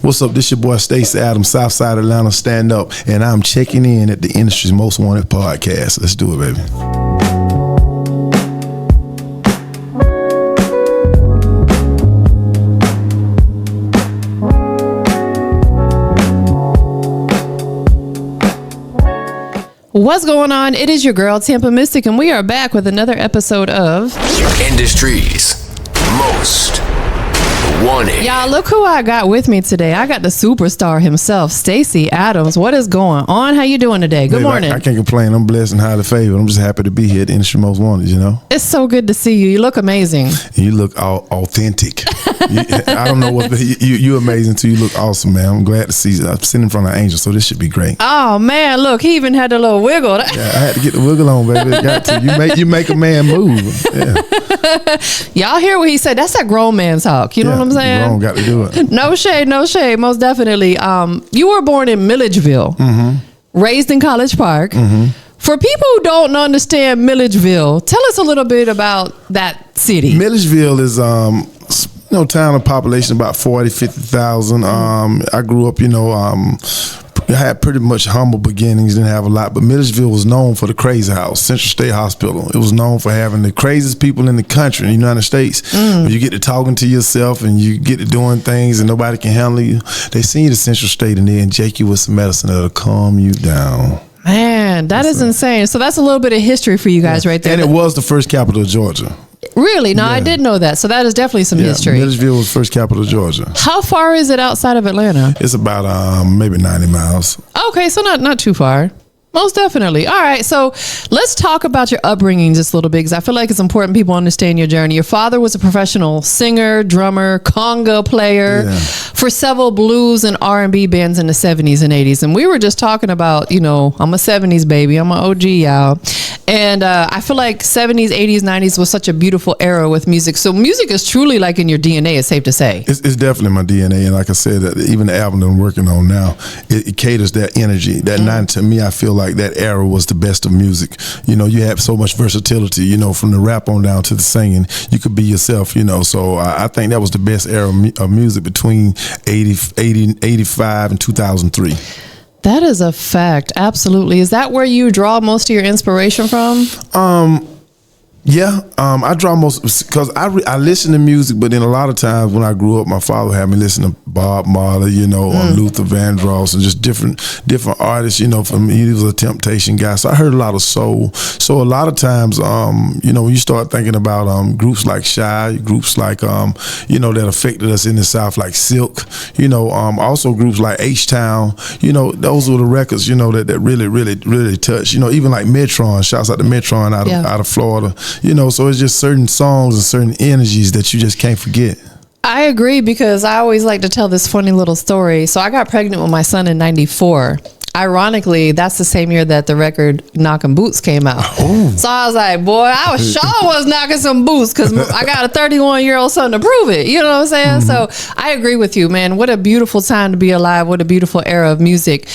What's up? This your boy Stacii Adams, Southside Atlanta, stand up, and I'm checking in at the industry's most wanted podcast. Let's do it, baby. What's going on? It is your girl TampaMystic, and we are back with another episode of Industry's Most Wanted. Y'all, look who I got with me today. I got the superstar himself, Stacii Adams. What is going on? How you doing today? Good morning. I can't complain. I'm blessed and highly favored. I'm just happy to be here at the Industry Most Wanted, you know? It's so good to see you. You look amazing. You look all authentic. I don't know what you're amazing too. You look awesome, man. I'm glad to see you. I'm sitting in front of an angel, so this should be great. Oh man, look, he even had a little wiggle. Yeah, I had to get the wiggle on, baby. Got to. You make a man move. Yeah. Y'all hear what he said? That's that grown man talk. You know what I'm saying? Grown got to do it. No shade, no shade. Most definitely. You were born in Milledgeville, raised in College Park. For people who don't understand Milledgeville, tell us a little bit about that city. Milledgeville is town of population about 40, 50,000. I grew up, I had pretty much humble beginnings, didn't have a lot, but Milledgeville was known for the crazy house, Central State Hospital. It was known for having the craziest people in the country, in the United States. When you get to talking to yourself and you get to doing things and nobody can handle you, they send you to Central State and they inject you with some medicine that'll calm you down. Man, that is insane. So that's a little bit of history for you guys right there. And it was the first capital of Georgia. Really? No, I did know that. So that is definitely some history. Milledgeville was first capital of Georgia. How far is it outside of Atlanta? It's about maybe 90 miles. Okay, so not too far. Most definitely. All right, so let's talk about your upbringing just a little bit, because I feel like it's important people understand your journey. Your father was a professional singer, drummer, conga player for several blues and R&B bands in the 70s and 80s. And we were just talking about, I'm a 70s baby. I'm an OG, y'all. And I feel like 70s, 80s, 90s was such a beautiful era with music. So music is truly like in your DNA, it's safe to say. It's definitely my DNA. And like I said, even the album that I'm working on now, it caters that energy. That to me, I feel like that era was the best of music. You have so much versatility, from the rap on down to the singing. You could be yourself, So I think that was the best era of music between 85 and 2003. That is a fact. Absolutely. Is that where you draw most of your inspiration from? I draw most because I listen to music, but then a lot of times when I grew up, my father had me listen to Bob Marley, Luther Vandross, and just different artists. For me, he was a Temptation guy, so I heard a lot of soul. So a lot of times, when you start thinking about groups like Shy, groups like that affected us in the South, like Silk, also groups like H-Town, those were the records, that really touched. Even like Metron, shouts out to Metron out of Florida. So it's just certain songs and certain energies that you just can't forget. I agree, because I always like to tell this funny little story. So I got pregnant with my son in 94. Ironically, that's the same year that the record Knockin' Boots came out. Oh. So I was like, boy, I was sure was knocking some boots, because I got a 31-year-old son to prove it. You know what I'm saying? So I agree with you, man. What a beautiful time to be alive. What a beautiful era of music.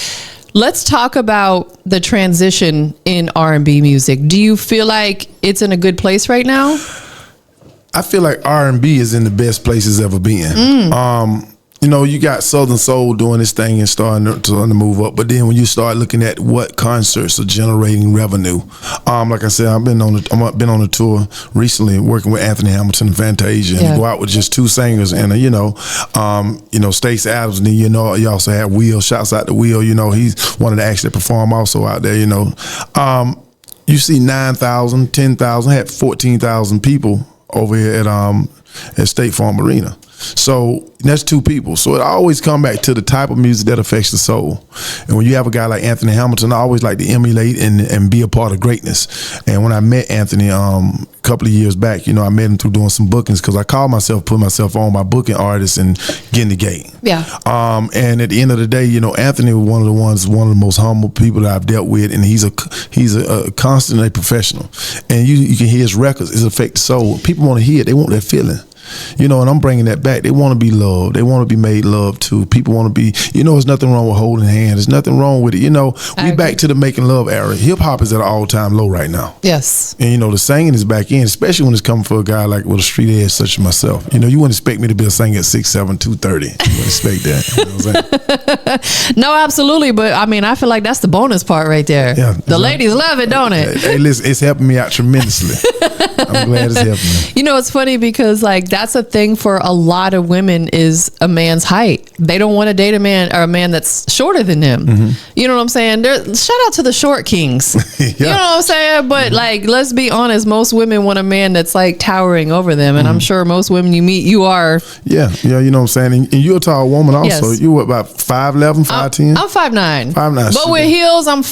Let's talk about the transition in R&B music. Do you feel like it's in a good place right now? I feel like R&B is in the best place it's ever been. You got Southern Soul doing this thing and starting to move up. But then when you start looking at what concerts are generating revenue, like I said, I've been on a tour recently working with Anthony Hamilton and Fantasia, and you go out with just two singers and Stacii Adams, and then you also have Will. Shouts out to Will. He's one of the acts that perform also out there. You see 9,000, 10,000, had 14,000 people over here at State Farm Arena. So that's two people. So it always come back to the type of music that affects the soul. And when you have a guy like Anthony Hamilton, I always like to emulate and be a part of greatness. And when I met Anthony a couple of years back, I met him through doing some bookings, because I call myself, put myself on by booking artists and getting the gate. Yeah. And at the end of the day, Anthony was one of the most humble people that I've dealt with, and he's a constantly professional. And you can hear his records, it affects the soul. People want to hear it, they want that feeling. You know, and I'm bringing that back. They want to be loved. They want to be made love to. People want to be, you know, there's nothing wrong with holding hands. There's nothing wrong with it. You know, we back to the making love era. Hip hop is at an all-time low right now. Yes. And, you know, the singing is back in, especially when it's coming for a guy like with a street edge such as myself. You know, you wouldn't expect me to be a singer at 6'7", 230. You wouldn't expect that. You know what I'm saying? No, absolutely. But I mean, I feel like that's the bonus part right there. Yeah. The ladies love it, don't it? Hey, listen, it's helping me out tremendously. I'm glad it's helping me. You know, it's funny because like that's a thing for a lot of women is a man's height. They don't want to date a man or a man that's shorter than them. You know what I'm saying? Shout out to the short kings. You know what I'm saying? But like, let's be honest, most women want a man that's like towering over them. And I'm sure most women you meet, you are. Yeah, you know what I'm saying? And you're a tall woman also. Yes. You what, about 5'11", 5'10"? I'm 5'9". 5'9". But with heels, I'm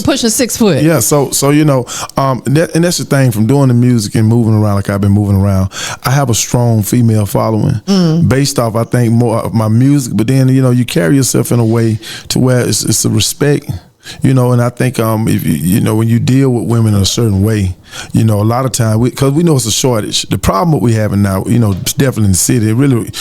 pushing 6 foot. Yeah, so you know, and that's the thing from doing the music and moving around like I've been moving around. I have a strong female following based off, I think, more of my music. But then, you know, you carry yourself in a way to where it's a respect. You know, and I think if you know, when you deal with women in a certain way, you know, a lot of time because we know it's a shortage. The problem what we having now, you know, definitely in the city, really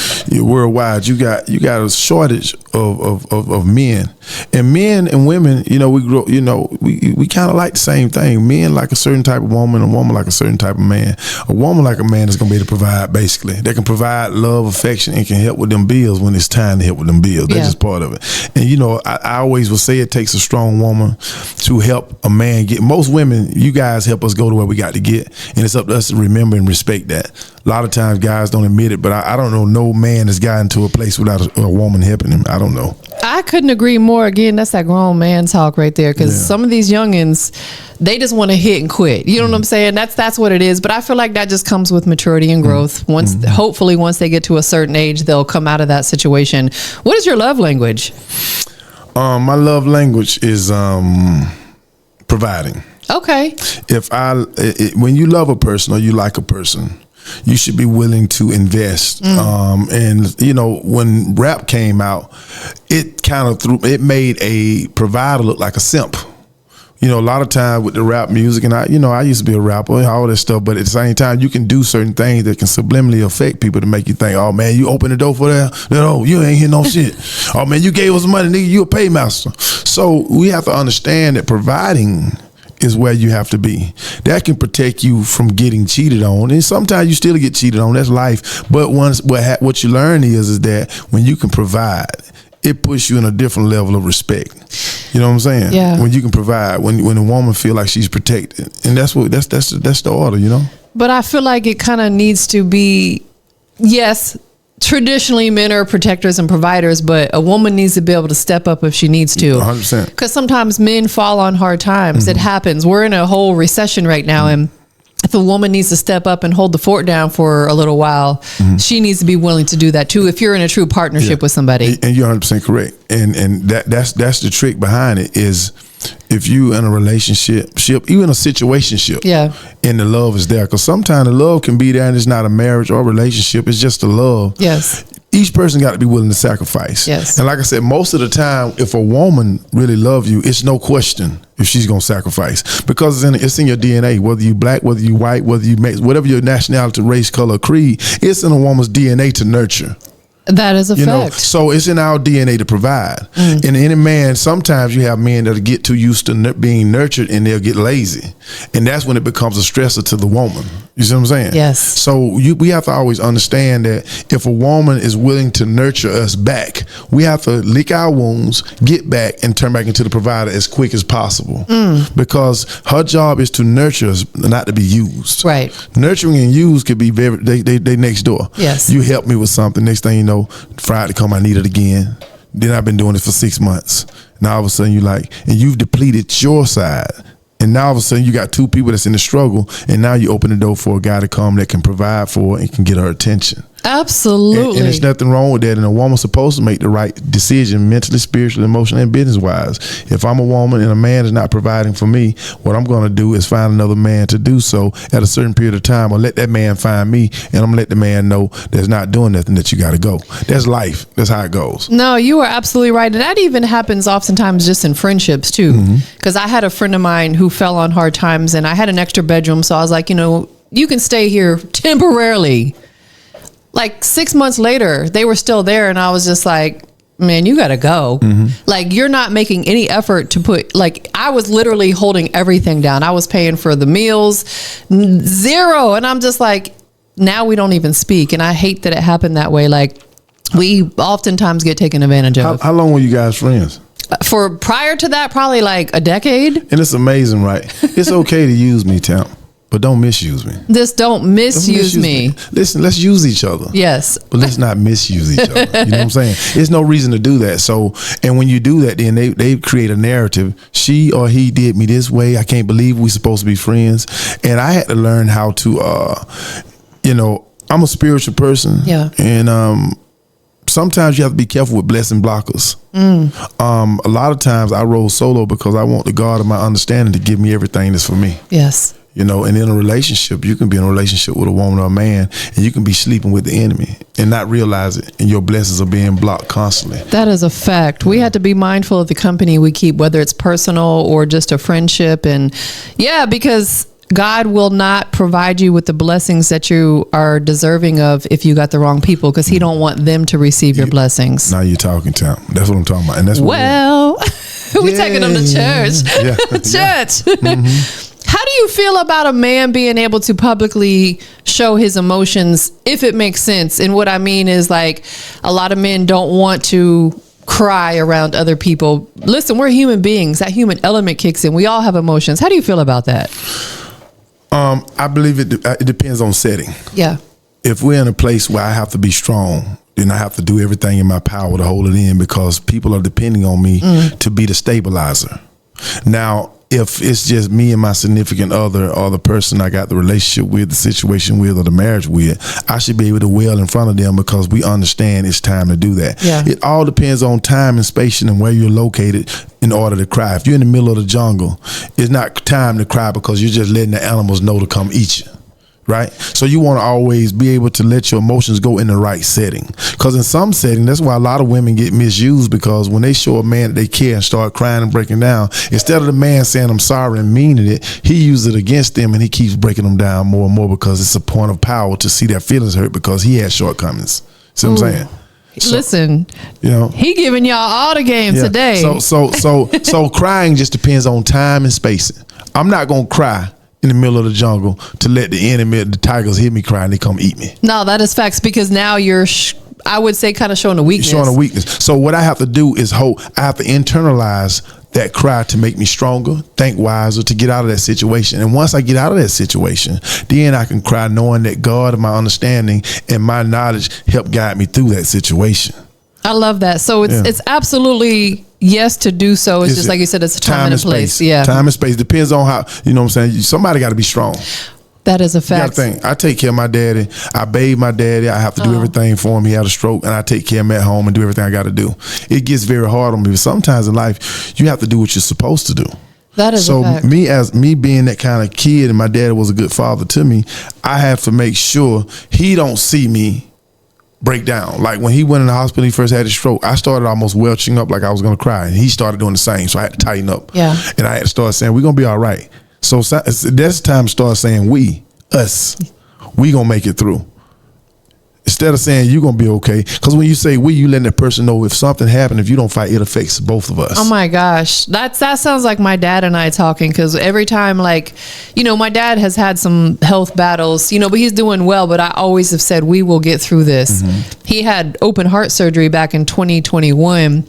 worldwide, you got a shortage of men, and men and women. You know, we grow. You know, we kind of like the same thing. Men like a certain type of woman, a woman like a certain type of man. A woman like a man is gonna be able to provide. Basically, they can provide love, affection, and can help with them bills when it's time to help with them bills. That's just part of it. And you know, I always will say it takes a strong woman to help a man get. Most women, you guys help us go to where we got to get, and it's up to us to remember and respect that. A lot of times guys don't admit it, but I don't know no man has gotten to a place without a woman helping him. I don't know. I couldn't agree more. Again, that's that grown man talk right there, because some of these youngins, they just want to hit and quit. You know what I'm saying? That's what it is. But I feel like that just comes with maturity and growth. Hopefully once they get to a certain age, they'll come out of that situation. What is your love language? My love language is providing. Okay. When you love a person or you like a person, you should be willing to invest. And you know, when rap came out, it made a provider look like a simp. You know, a lot of time with the rap music, and I used to be a rapper and all that stuff, but at the same time, you can do certain things that can subliminally affect people to make you think, oh man, you open the door for that? No, you ain't hear no shit. Oh man, you gave us money, nigga, you a paymaster. So we have to understand that providing is where you have to be. That can protect you from getting cheated on, and sometimes you still get cheated on. That's life. But what you learn is that when you can provide, it puts you in a different level of respect. You know what I'm saying? Yeah. When you can provide, when a woman feel like she's protected, and that's the order, you know. But I feel like it kind of needs to be, yes, traditionally men are protectors and providers, but a woman needs to be able to step up if she needs to. 100%. Because sometimes men fall on hard times. It happens. We're in a whole recession right now, and if a woman needs to step up and hold the fort down for a little while, she needs to be willing to do that too, if you're in a true partnership with somebody. And you're 100% correct. And that's the trick behind it is if you in a relationship, even a situationship, and the love is there. Because sometimes the love can be there and it's not a marriage or a relationship. It's just the love. Yes. Each person got to be willing to sacrifice. Yes. And like I said, most of the time, if a woman really loves you, it's no question if she's going to sacrifice, because it's in your DNA, whether you black, whether you white, whether you mix, whatever your nationality, race, color, creed, it's in a woman's DNA to nurture. That is a fact. So it's in our DNA to provide. And any man, sometimes you have men that'll get too used to being nurtured and they'll get lazy. And that's when it becomes a stressor to the woman. You see what I'm saying? Yes. So we have to always understand that if a woman is willing to nurture us back, we have to lick our wounds, get back, and turn back into the provider as quick as possible. Because her job is to nurture us, not to be used. Right. Nurturing and used could be they next door. Yes. You help me with something, next thing you know, Friday come, I need it again. Then I've been doing it for 6 months. Now all of a sudden and you've depleted your side. And now all of a sudden you got two people that's in the struggle, and now you open the door for a guy to come that can provide for her and can get her attention. Absolutely. And there's nothing wrong with that. And a woman's supposed to make the right decision mentally, spiritually, emotionally, and business-wise. If I'm a woman and a man is not providing for me, what I'm going to do is find another man to do so at a certain period of time, or let that man find me, and I'm going to let the man know that's not doing nothing, that you got to go. That's life. That's how it goes. No, you are absolutely right. And that even happens oftentimes just in friendships too. Because I had a friend of mine who fell on hard times, and I had an extra bedroom. So I was like, you can stay here temporarily. like 6 months later, they were still there. And I was just like, man, you got to go. Like, you're not making any effort to put, like, I was literally holding everything down. I was paying for the meals, zero. And I'm just like, now we don't even speak. And I hate that it happened that way. Like, we oftentimes get taken advantage of. How long were you guys friends? For prior to that, probably like a decade. And it's amazing, right? It's okay to use me, Tamp, but don't misuse me. Just don't misuse me. Listen, let's use each other. Yes. But let's not misuse each other. You know what I'm saying? There's no reason to do that. So, and when you do that, then they create a narrative. She or he did me this way. I can't believe we're supposed to be friends. And I had to learn how to, you know, I'm a spiritual person. Yeah. And sometimes you have to be careful with blessing blockers. A lot of times I roll solo because I want the God of my understanding to give me everything that's for me. Yes. You know, and in a relationship, you can be in a relationship with a woman or a man, and you can be sleeping with the enemy and not realize it, and your blessings are being blocked constantly. That is a fact. We have to be mindful of the company we keep, whether it's personal or just a friendship. And yeah, because God will not provide you with the blessings that you are deserving of if you got the wrong people, because he don't want them to receive your blessings. Now you're talking, Tam. That's what I'm talking about. And that's well, we taking them to church. Yeah. Church. How do you feel about a man being able to publicly show his emotions, if it makes sense? And what I mean is, like, a lot of men don't want to cry around other people. Listen, we're human beings. That human element kicks in. We all have emotions. How do you feel about that? I believe it depends on setting. Yeah. If we're in a place where I have to be strong, then I have to do everything in my power to hold it in, because people are depending on me to be the stabilizer. Now, if it's just me and my significant other, or the person I got the relationship with, the situation with, or the marriage with, I should be able to wail in front of them, because we understand it's time to do that. Yeah. It all depends on time and space and where you're located in order to cry. If you're in the middle of the jungle, it's not time to cry, because you're just letting the animals know to come eat you. Right? So you want to always be able to let your emotions go in the right setting. Because in some setting, that's why a lot of women get misused, because when they show a man that they care and start crying and breaking down, instead of the man saying, I'm sorry and meaning it, he uses it against them, and he keeps breaking them down more and more, because it's a point of power to see their feelings hurt, because he has shortcomings. See what I'm saying? So, listen, you know, he giving y'all all the game today. So crying just depends on time and spacing. I'm not going to cry in the middle of the jungle to let the enemy, the tigers, hear me cry and they come eat me. No, that is facts, because now you're, I would say, kind of showing a weakness. Showing a weakness. So what I have to do is I have to internalize that cry to make me stronger, think wiser, to get out of that situation. And once I get out of that situation, then I can cry knowing that God and my understanding and my knowledge help guide me through that situation. I love that. So it's absolutely yes to do so. It's just like you said, it's a time and a place. Yeah. Time and space. Depends on how, you know what I'm saying? Somebody got to be strong. That is a fact. You gotta think, I take care of my daddy. I bathe my daddy. I have to do everything for him. He had a stroke, and I take care of him at home and do everything I got to do. It gets very hard on me. But sometimes in life, you have to do what you're supposed to do. That is so a fact. me being that kind of kid, and my daddy was a good father to me, I have to make sure he don't see me break down. Like when he went in the hospital, he first had a stroke, I started almost welching up like I was going to cry, and he started doing the same. So I had to tighten up. Yeah. And I had to start saying, we're going to be all right. So that's time to start saying us. We going to make it through. Instead of saying you're going to be okay. Because when you say we, you letting that person know if something happened, if you don't fight, it affects both of us. Oh my gosh. That sounds like my dad and I talking, because every time, like, you know, my dad has had some health battles, you know, but he's doing well. But I always have said, we will get through this. He had open heart surgery back in 2021.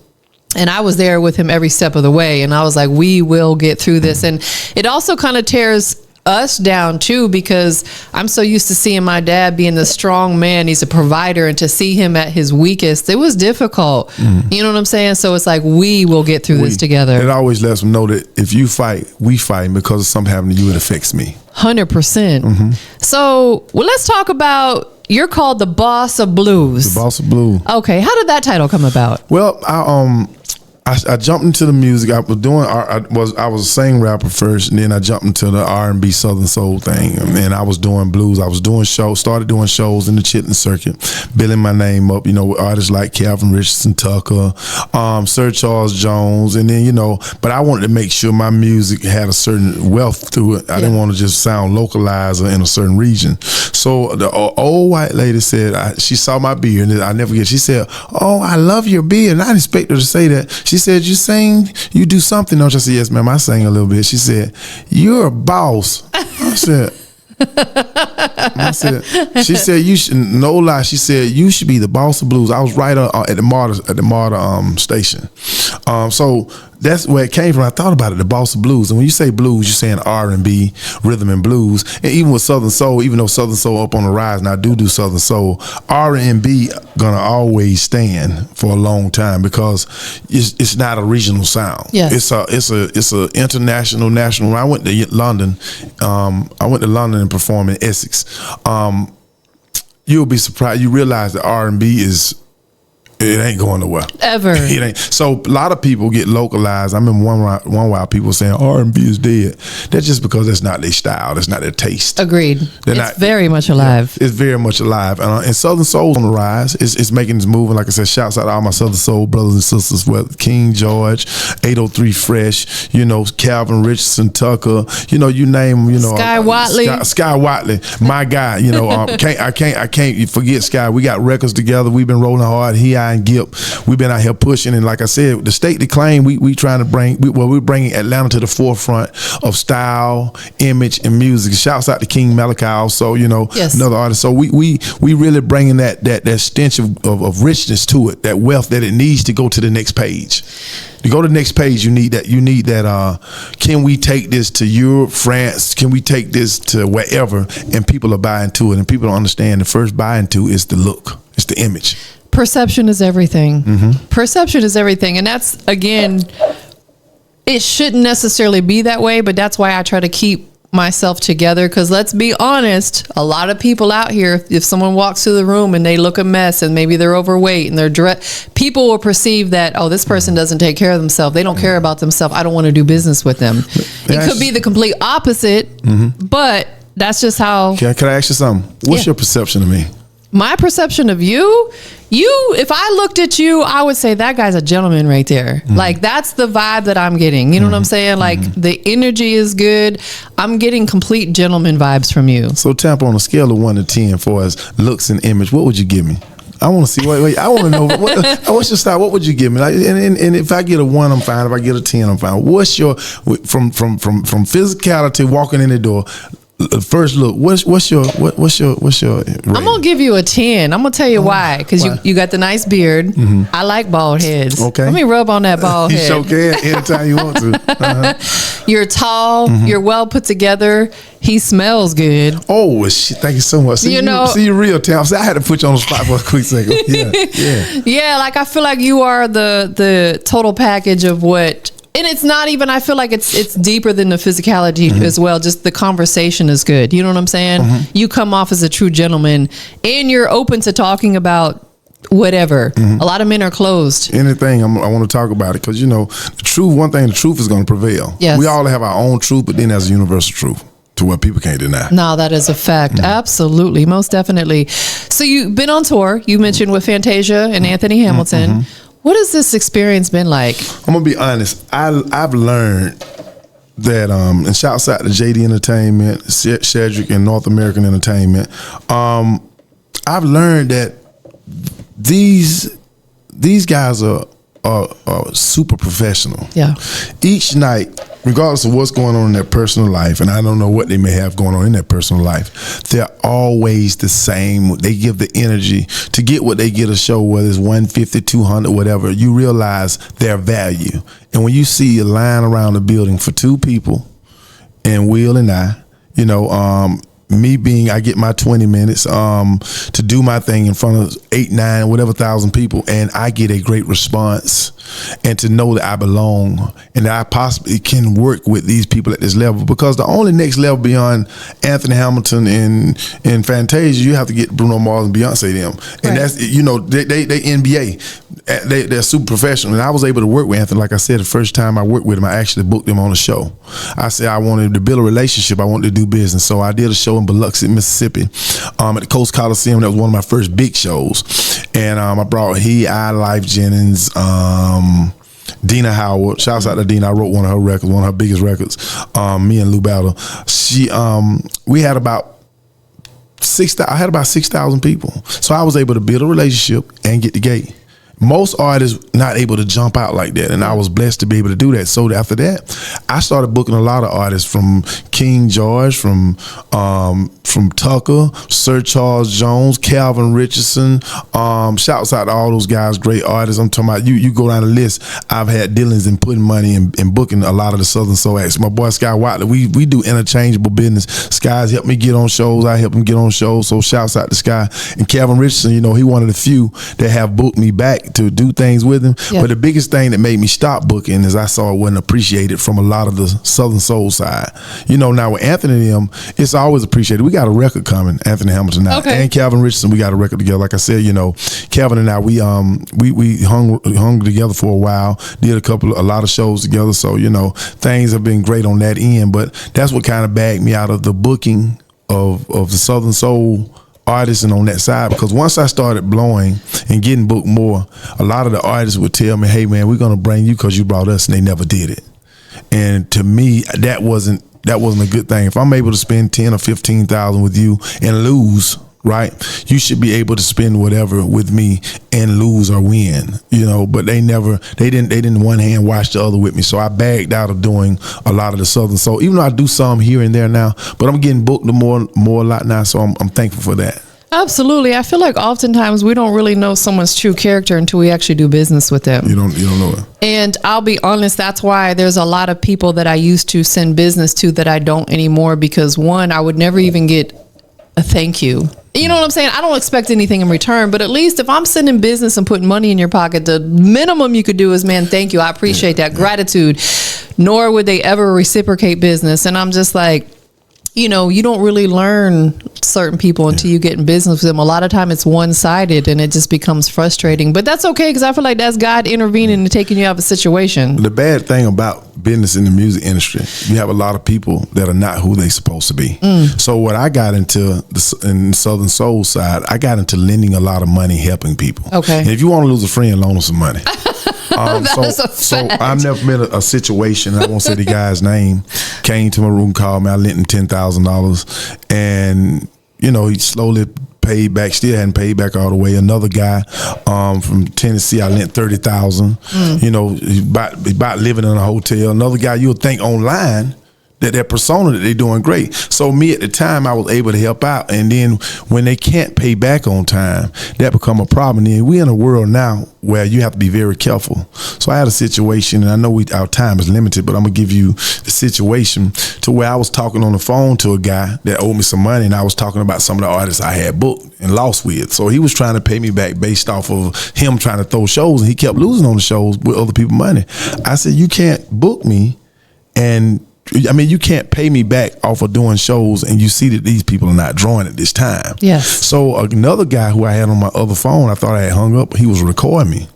And I was there with him every step of the way. And I was like, we will get through this. And it also kind of tears us down too, because I'm so used to seeing my dad being the strong man. He's a provider, and to see him at his weakest, it was difficult. You know what I'm saying? So it's like, we will get through this together. It always lets them know that if you fight, we fight, because of something happening to you, it affects me. 100%. So, well, let's talk about, you're called the Boss of Blues. The Boss of Blues. Okay, how did that title come about? Well, I jumped into the music. I was a sing rapper first, and then I jumped into the R&B Southern Soul thing. And I was doing blues. I was doing shows. Started doing shows in the Chitlin circuit, billing my name up. With artists like Calvin Richardson Tucker, Sir Charles Jones, and then But I wanted to make sure my music had a certain wealth to it. I didn't want to just sound localized or in a certain region. So the old white lady said, she saw my beard, and I never forget. She said, "Oh, I love your beard." And I didn't expect her to say that. She said, "You sing? You do something, don't you?" I said, "Yes, ma'am, I sing a little bit." She said, "You're a boss." She said, "You should, no lie." She said, "You should be the boss of blues." I was right at the Martyr station. So that's where it came from. I thought about it, the boss of blues. And when you say blues, you're saying R&B, rhythm and blues. And even with Southern Soul, even though Southern Soul up on the rise, and I do Southern Soul, R&B gonna always stand for a long time because it's not a regional sound. Yes. It's a international, national. When I went to London, and performed in Essex. You'll be surprised. You realize that R&B it ain't going nowhere. Ever. It ain't. So a lot of people get localized. I remember one while people saying R&B is dead. That's just because that's not their style. That's not their taste. Agreed. It's very much alive. It's very much alive. And Southern Soul's on the rise. It's making this moving. Like I said, shouts out to all my Southern Soul brothers and sisters. King George, 803 Fresh, Calvin Richardson Tucker, you name them, Sky Watley. Sky Watley, my guy. I can't forget Sky. We got records together. We've been rolling hard. and Gip. We've been out here pushing, and like I said, the state declaim, we trying to we're bringing Atlanta to the forefront of style, image, and music. Shouts out to King Malachi also, yes. Another artist. So we really bringing that stench of richness to it, that wealth that it needs to go to the next page. To go to the next page, you need that. Can we take this to Europe, France? Can we take this to wherever? And people are buying to it, and people don't understand. The first buying to is the look, it's the image. Perception is everything. Mm-hmm. Perception is everything, and that's, again, it shouldn't necessarily be that way, but that's why I try to keep myself together, because let's be honest, a lot of people out here, if someone walks through the room and they look a mess and maybe they're overweight and they're people will perceive that, oh, this person doesn't take care of themselves, they don't care about themselves, I don't want to do business with them. It could be the complete opposite, but that's just how. Can I ask you something? What's your perception of me? My perception of you, if I looked at you, I would say that guy's a gentleman right there. Like, that's the vibe that I'm getting. You know what I'm saying? Like, the energy is good. I'm getting complete gentleman vibes from you. So, Tampa, on a scale of 1 to 10 for us looks and image, what would you give me? I want to see. Wait. I want to know what's your style. What would you give me? Like, and if I get a 1, I'm fine. If I get a 10, I'm fine. What's your from physicality, walking in the door? First look, what's your rating? I'm gonna give you a 10. I'm gonna tell you why. Because you got the nice beard. I like bald heads. Okay, let me rub on that bald head. You sure can anytime you want to. You're tall. You're well put together. He smells good. Oh shit! Thank you so much. See, you're real talented. I had to put you on the spot for a quick second. Yeah. Like, I feel like you are the total package of what. And it's not even, I feel like it's deeper than the physicality as well. Just the conversation is good. You know what I'm saying? You come off as a true gentleman, and you're open to talking about whatever. A lot of men are closed. Anything, I want to talk about it, because the truth. One thing, the truth is going to prevail. Yes. We all have our own truth, but then there's a universal truth to what people can't deny. No, that is a fact. Absolutely, most definitely. So you've been on tour. You mentioned with Fantasia and Anthony Hamilton. What has this experience been like? I'm gonna be honest. I've learned that, and shouts out to JD Entertainment, Cedric, and North American Entertainment. I've learned that these guys are super professional. Yeah. Each night, regardless of what's going on in their personal life, and I don't know what they may have going on in their personal life, they're always the same. They give the energy to get what they get a show, whether it's 150, 200, whatever. You realize their value. And when you see a line around the building for 2 people, and Will and I, me being, I get my 20 minutes to do my thing in front of 8, 9, whatever thousand people, and I get a great response, and to know that I belong and that I possibly can work with these people at this level, because the only next level beyond Anthony Hamilton and Fantasia, you have to get Bruno Mars and Beyonce them, and that's, you know, they NBA. They're super professional, and I was able to work with Anthony. Like I said, the first time I worked with him, I actually booked him on a show. I said I wanted to build a relationship, I wanted to do business, so I did a show in Biloxi, Mississippi, at the Coast Coliseum. That was one of my first big shows, and I brought Life Jennings, Dina Howard. Shouts out to Dina. I wrote one of her records, one of her biggest records. Me and Lou Battle. We had about 6,000 people, so I was able to build a relationship and get the gate. Most artists not able to jump out like that, and I was blessed to be able to do that. So after that, I started booking a lot of artists, from King George, from Tucker, Sir Charles Jones, Calvin Richardson. Shouts out to all those guys, great artists. I'm talking about, you go down the list. I've had dealings in putting money and booking a lot of the Southern Soul acts. My boy Sky Watley, we do interchangeable business. Sky's helped me get on shows, I help him get on shows. So shouts out to Sky. And Calvin Richardson, you know, he one of the few that have booked me back to do things with him. Yep. But the biggest thing that made me stop booking is I saw it wasn't appreciated from a lot of the Southern Soul side. You know, now with Anthony and them, it's always appreciated. We got a record coming, Anthony Hamilton now, and Calvin Richardson. We got a record together. Like I said, you know, Calvin and I, we hung together for a while, did a lot of shows together. So, you know, things have been great on that end. But that's what kind of bagged me out of the booking of the Southern Soul artists and on that side, because once I started blowing and getting booked more, a lot of the artists would tell me, hey man, we're gonna bring you because you brought us, and they never did it. And to me, that wasn't a good thing. If I'm able to spend 10 or 15,000 with you and lose, right, you should be able to spend whatever with me and lose or win, you know. But they didn't one hand wash the other with me. So I bagged out of doing a lot of the Southern Soul, even though I do some here and there now, but I'm getting booked more a lot now, so I'm thankful for that. Absolutely. I feel like oftentimes we don't really know someone's true character until we actually do business with them. You don't know it. And I'll be honest, that's why there's a lot of people that I used to send business to that I don't anymore, because one, I would never even get a thank you. You know what I'm saying? I don't expect anything in return, but at least if I'm sending business and putting money in your pocket, the minimum you could do is, man, thank you. I appreciate that. Gratitude. Nor would they ever reciprocate business. And I'm just like, you know, you don't really learn certain people until you get in business with them. A lot of time it's one-sided, and it just becomes frustrating. But that's okay, because I feel like that's God intervening and taking you out of a situation. The bad thing about business in the music industry, you have a lot of people that are not who they supposed to be. So what I got into in the Southern Soul side, I got into lending a lot of money, helping people. Okay. And if you want to lose a friend, loan them some money. So I've never been a situation, I won't say the guy's name, came to my room, called me, I lent him $10,000, and you know, he slowly paid back, still hadn't paid back all the way. Another guy from Tennessee, I lent $30,000. You know, he about living in a hotel. Another guy, you would think online that persona that they're doing great. So me at the time, I was able to help out, and then when they can't pay back on time, that become a problem. And we're in a world now where you have to be very careful. So I had a situation, and I know our time is limited, but I'm gonna give you the situation to where I was talking on the phone to a guy that owed me some money, and I was talking about some of the artists I had booked and lost with. So he was trying to pay me back based off of him trying to throw shows, and he kept losing on the shows with other people's money. I said, you can't book me, and you can't pay me back off of doing shows, and you see that these people are not drawing at this time. Yes. So another guy who I had on my other phone, I thought I had hung up, he was recording me.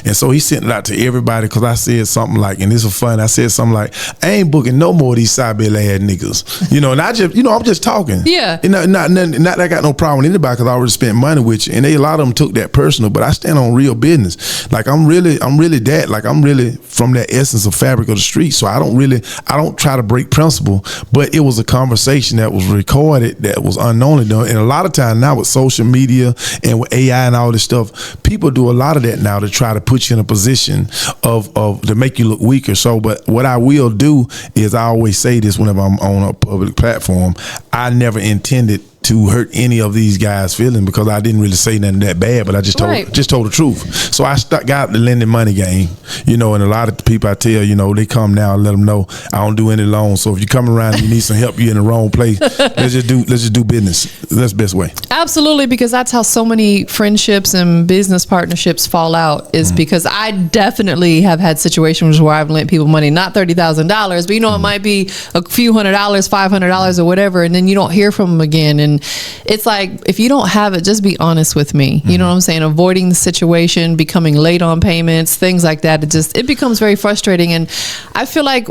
And so he sent it out to everybody, because I said something like, and this was fun, I said something like, I ain't booking no more of these side bill ass niggas. You know, and I just, you know, I'm just talking. Yeah. And not that I got no problem with anybody, because I already spent money with you. And a lot of them took that personal, but I stand on real business. Like I'm really that, like I'm really from that essence of fabric of the street. So I don't try to break principle, but it was a conversation that was recorded, that was unknowingly done. And a lot of times now with social media and with AI and all this stuff, people do a lot of that now to try to put you in a position of to make you look weaker. So, but what I will do is, I always say this whenever I'm on a public platform, I never intended to hurt any of these guys' feelings because I didn't really say nothing that bad, but I just told the truth. So I got the lending money game, and a lot of the people I tell, they come now and let them know I don't do any loans. So if you come around and you need some help, you're in the wrong place. Let's just do business. That's the best way. Absolutely, because that's how so many friendships and business partnerships fall out. Is because I definitely have had situations where I've lent people money, not $30,000, but it might be a few $100, $500 or whatever, and then you don't hear from them again. And it's like, if you don't have it, just be honest with me. You know what I'm saying? Avoiding the situation, becoming late on payments, things like that. It becomes very frustrating. And I feel like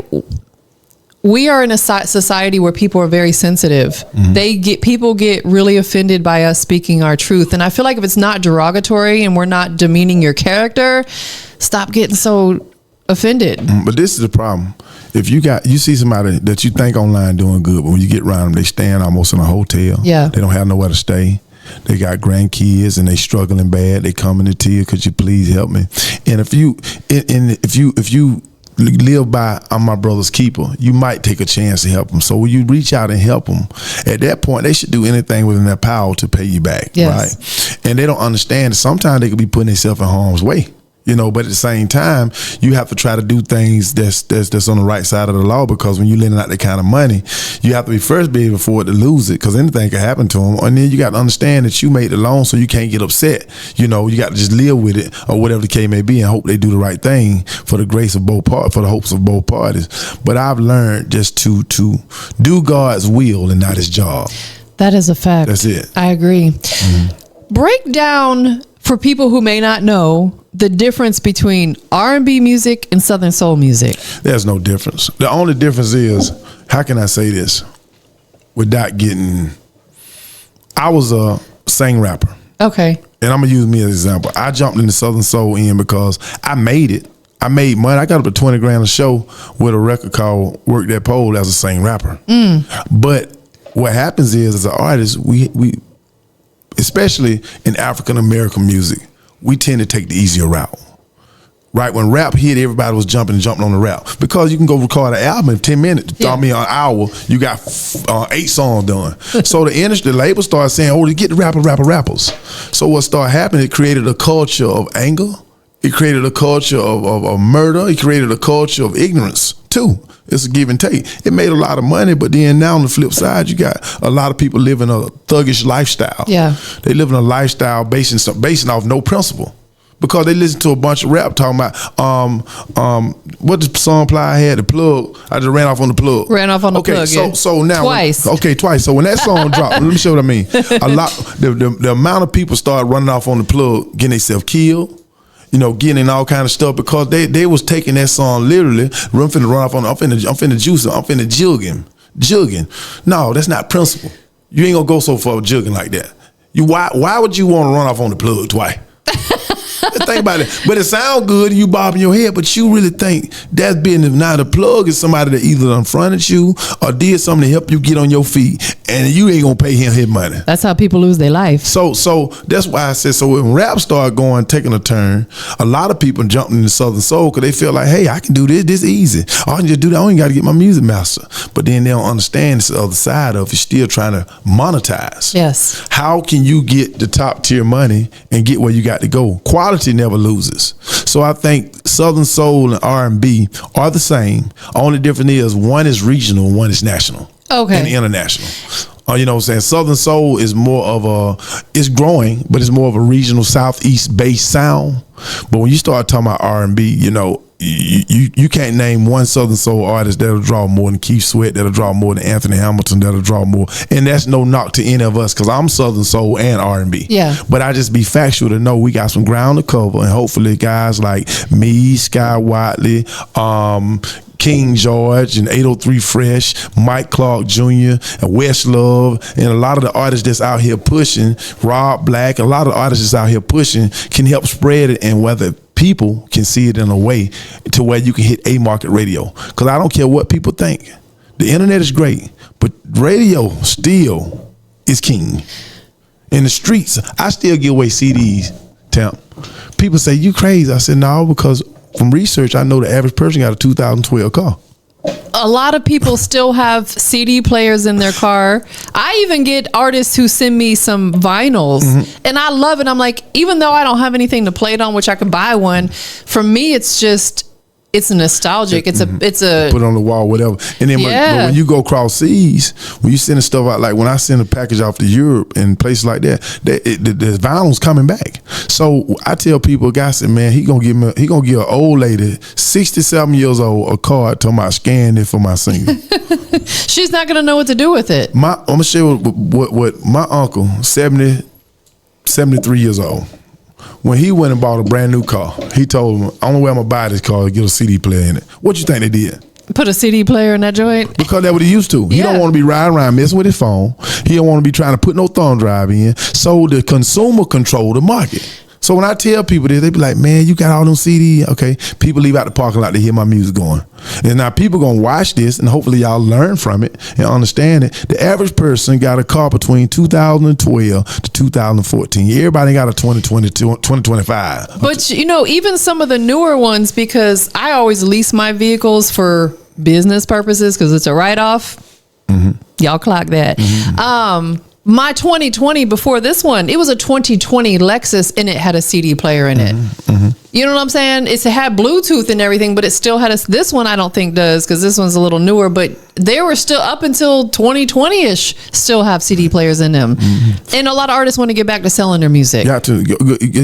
we are in a society where people are very sensitive. People get really offended by us speaking our truth. And I feel like if it's not derogatory and we're not demeaning your character, stop getting so offended. But this is the problem. If you see somebody that you think online doing good, but when you get around them, they staying almost in a hotel. Yeah. They don't have nowhere to stay. They got grandkids and they struggling bad. They coming to you, could you please help me? And if you live by I'm my brother's keeper, you might take a chance to help them. So when you reach out and help them, at that point they should do anything within their power to pay you back. Yes. Right? And they don't understand that sometimes they could be putting themselves in harm's way. But at the same time, you have to try to do things that's on the right side of the law, because when you're lending out that kind of money, you have to be able to afford to lose it, because anything can happen to them. And then you got to understand that you made the loan, so you can't get upset. You got to just live with it, or whatever the case may be, and hope they do the right thing for the grace of both parties, for the hopes of both parties. But I've learned just to do God's will and not his job. That is a fact. That's it. I agree. Break down, for people who may not know, the difference between R&B music and Southern soul music. There's no difference. The only difference is, how can I say this without getting, I was a sing rapper. Okay. And I'm going to use me as an example. I jumped into Southern soul because I made it. I made money. I got up to $20,000 a show with a record called Work That Pole as a sing rapper. But what happens is, as an artist, we especially in African American music, we tend to take the easier route. Right? When rap hit, everybody was jumping on the rap, because you can go record an album in 10 minutes. An hour, you got 8 songs done. So the industry, the label started saying, oh, get the rappers. So what started happening, it created a culture of anger. It created a culture of murder. It created a culture of ignorance too. It's a give and take. It made a lot of money, but then now on the flip side, you got a lot of people living a thuggish lifestyle. Yeah. They live in a lifestyle basing off no principle, because they listen to a bunch of rap talking about what the song Ply had, the plug. I just ran off on the plug. So now twice. Twice. So when that song dropped, let me show what I mean. The amount of people started running off on the plug, getting themselves killed. Getting in all kind of stuff, because they was taking that song literally. I'm finna run off on. I'm finna juice it. I'm finna jugging. No, that's not principle. You ain't gonna go so far with jugging like that. Why would you want to run off on the plug twice? Think about it. But it sounds good, and you bobbing your head, but you really think that's business. Now the plug is somebody that either confronted you or did something to help you get on your feet, and you ain't gonna pay him his money. That's how people lose their life. So that's why I said, so when rap started taking a turn, a lot of people jumped into Southern soul because they feel like, hey, I can do this easy. I can just do that. I only got to get my music master. But then they don't understand the other side of it. Still trying to monetize. Yes. How can you get the top tier money and get where you got to go? Quality never loses. So I think Southern soul and R&B are the same. Only difference is one is regional, one is national. Okay. And international. You know what I'm saying? Southern soul is more of it's growing, but it's more of a regional Southeast based sound. But when you start talking about R&B, you can't name one Southern soul artist that'll draw more than Keith Sweat, that'll draw more than Anthony Hamilton, that'll draw more. And that's no knock to any of us, because I'm Southern soul and R&B. Yeah. But I just be factual to know we got some ground to cover, and hopefully guys like me, Sky Whiteley, King George and 803 Fresh, Mike Clark Jr. and West Love, and a lot of the artists that's out here pushing, Rob Black, a lot of the artists that's out here pushing can help spread it, and whether people can see it in a way to where you can hit a market radio. Because I don't care what people think. The internet is great, but radio still is king. In the streets, I still give away CDs, Tamp. People say, you crazy. I said, no, because from research, I know the average person got a 2012 car. a lot of people still have CD players in their car. I even get artists who send me some vinyls, and I love it. I'm like, even though I don't have anything to play it on, which I could buy one, for me, it's just, it's nostalgic. It's a put it on the wall, whatever. And then but when you go cross seas, when you sending stuff out, like when I send a package off to Europe and places like that, the vinyl's coming back. So I tell people, guys, said, man, he gonna give an old lady, 67 years old, a card talking about scan it for my single. She's not gonna know what to do with it. I'm gonna show you what my uncle, 73 years old. When he went and bought a brand new car, he told him, only way I'm gonna buy this car is get a CD player in it. What you think they did? Put a CD player in that joint? Because that's what he used to. He don't want to be riding around messing with his phone. He don't want to be trying to put no thumb drive in. So the consumer control the market. So when I tell people this, they be like, man, you got all them CD. Okay, people leave out the parking lot to hear my music going. And now people going to watch this, and hopefully y'all learn from it and understand it. The average person got a car between 2012 to 2014. Everybody got a 2025. But, you know, even some of the newer ones, because I always lease my vehicles for business purposes because it's a write-off. Y'all clock that. My 2020 before this one, it was a 2020 Lexus and it had a CD player in it. You know what I'm saying? It had Bluetooth and everything, but it still had this one I don't think does, because this one's a little newer, but they were still up until 2020-ish still have CD players in them. And a lot of artists want to get back to selling their music. You have to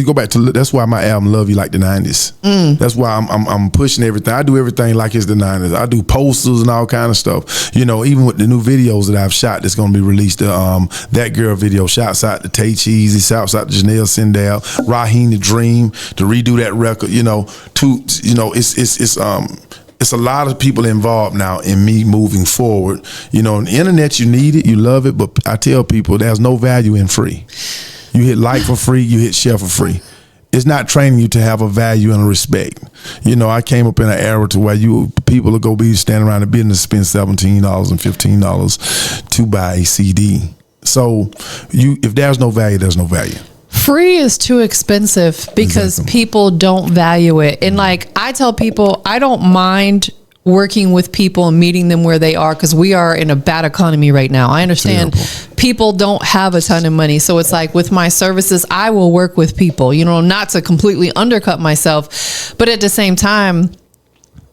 go back to, that's why my album Love You Like the 90s. That's why I'm pushing everything. I do everything like it's the 90s. I do posters and all kind of stuff. You know, even with the new videos that I've shot that's going to be released, That Girl video, shouts out to Tay Cheesy, shouts out to Janelle Sindel, Raheem the Dream, to redo that record. You know, it's a lot of people involved now in me moving forward. You know, on the internet, you need it, you love it, but I tell people there's no value in free. You hit like for free, you hit share for free. It's not training you to have a value and a respect. You know, I came up in an era to where people will go be standing around the business, spend $17 and $15 to buy a CD. So if there's no value, there's no value. Free is too expensive because people don't value it. And like I tell people, I don't mind working with people and meeting them where they are, because we are in a bad economy right now. I understand people don't have a ton of money. So it's like with my services, I will work with people, you know, not to completely undercut myself, but at the same time,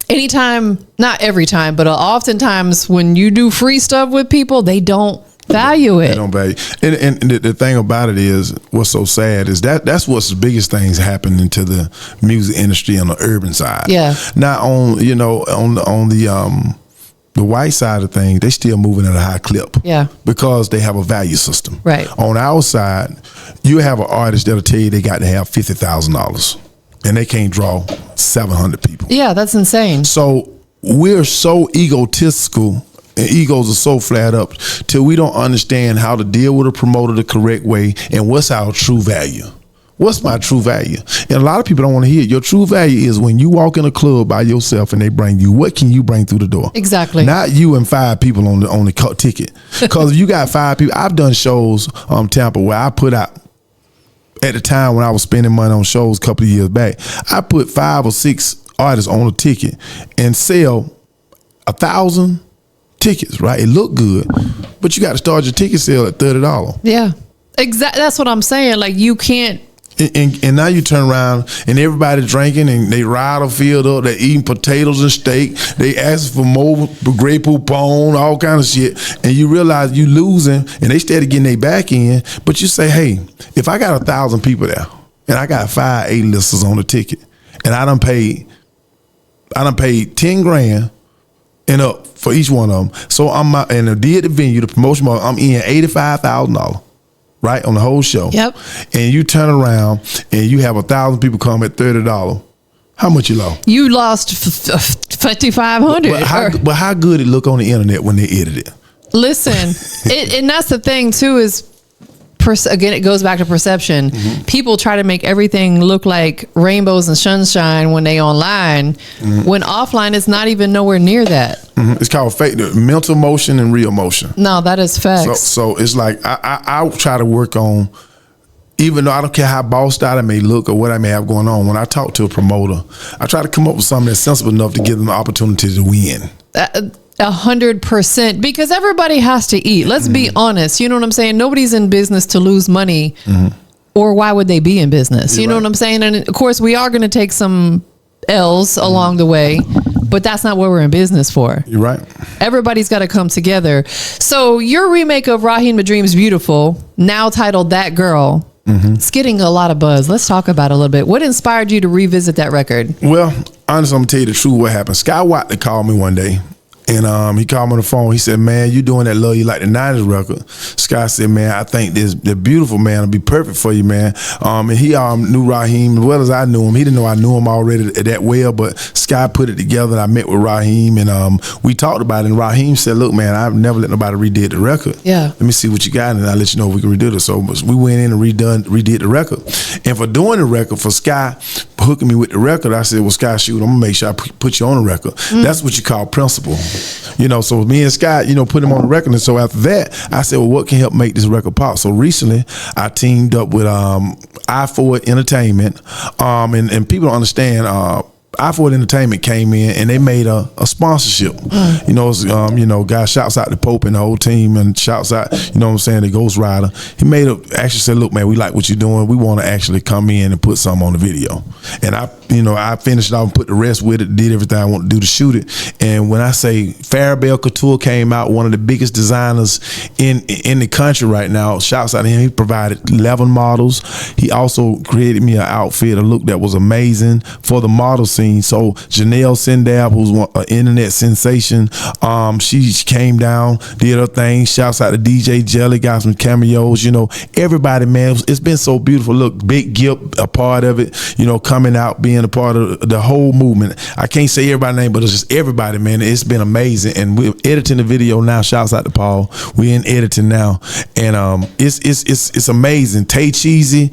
anytime, not every time, but oftentimes when you do free stuff with people, they don't value it. They don't value. And the thing about it is, what's so sad is that's what's the biggest things happening to the music industry on the urban side. Yeah. Not on, you know, on the white side of things, they still moving at a high clip. Yeah. Because they have a value system. Right. On our side, you have an artist that'll tell you they got to have $50,000 and they can't draw 700 people. Yeah, that's insane. So we're so egotistical. And egos are so flat up till we don't understand how to deal with a promoter the correct way and what's our true value. What's my true value? And a lot of people don't want to hear it. Your true value is when you walk in a club by yourself and they bring you, what can you bring through the door? Exactly. Not you and 5 people on the ticket. Because if you got 5 people, I've done shows Tampa where I put out, at the time when I was spending money on shows a couple of years back, I put 5 or 6 artists on a ticket and sell 1,000 tickets, right? It looked good, but you got to start your ticket sale at $30. Yeah, exactly. That's what I'm saying. Like you can't. And now you turn around and everybody drinking and they ride a field up. They eating potatoes and steak. They ask for more Grey Poupon, all kind of shit. And you realize you losing, and they started getting their back in. But you say, hey, if I got 1,000 people there and I got 5 A-listers on the ticket, and I done paid 10 grand and up for each one of them. So and I did the venue, the promotion, I'm in $85,000, right, on the whole show. Yep. And you turn around and you have 1,000 people come at $30. How much you lost? You lost $5,500. But how good it look on the internet when they edit it? Listen, and that's the thing too is, again, it goes back to perception. People try to make everything look like rainbows and sunshine when they online. When offline, it's not even nowhere near that. It's called fake mental motion and real motion. No, that is facts. So it's like I try to work on, even though I don't care how bossed out I may look or what I may have going on, when I talk to a promoter, I try to come up with something that's sensible enough to give them the opportunity to win. 100%, because everybody has to eat. Let's be honest. You know what I'm saying? Nobody's in business to lose money, or why would they be in business? You know what I'm saying? And of course, we are going to take some L's along the way, but that's not what we're in business for. You're right. Everybody's got to come together. So your remake of Raheem Madream's Beautiful, now titled That Girl, it's getting a lot of buzz. Let's talk about it a little bit. What inspired you to revisit that record? Well, honestly, I'm going to tell you the truth what happened. Sky Watley called me one day. And he called me on the phone. He said, man, you doing that Love You Like the 90s record. Sky said, man, I think the Beautiful, man, will be perfect for you, man. And he knew Raheem as well as I knew him. He didn't know I knew him already that well, but Sky put it together, and I met with Raheem, and we talked about it. And Raheem said, look, man, I've never let nobody redid the record. Yeah. Let me see what you got, and I'll let you know if we can redo it. So we went in and redid the record. And for doing the record, for Sky hooking me with the record, I said, well, Sky, shoot, I'm going to make sure I put you on the record. That's what you call principle. You know, so me and Scott, put him on the record. And so after that, I said, well, what can help make this record pop? So recently, I teamed up with I4 Entertainment. And people don't understand, I4 Entertainment came in and they made a sponsorship. Guys, shouts out to Pope and the whole team, and shouts out, the Ghost Rider. He actually said, look, man, we like what you're doing. We want to actually come in and put something on the video. And I finished it off and put the rest with it, did everything I wanted to do to shoot it. And when I say Farabelle Couture came out, one of the biggest designers in the country right now, shouts out to him. He provided 11 models. He also created me an outfit, a look that was amazing for the model scene. So Janelle Sindab, who's an internet sensation, she came down, did her thing. Shouts out to DJ Jelly, got some cameos. Everybody, man, it's been so beautiful. Look, Big Gip, a part of it, coming out, being a part of the whole movement. I can't say everybody's name, but it's just everybody, man. It's been amazing. And we're editing the video now. Shouts out to Paul. We're in editing now. And it's amazing. Tay Cheesy,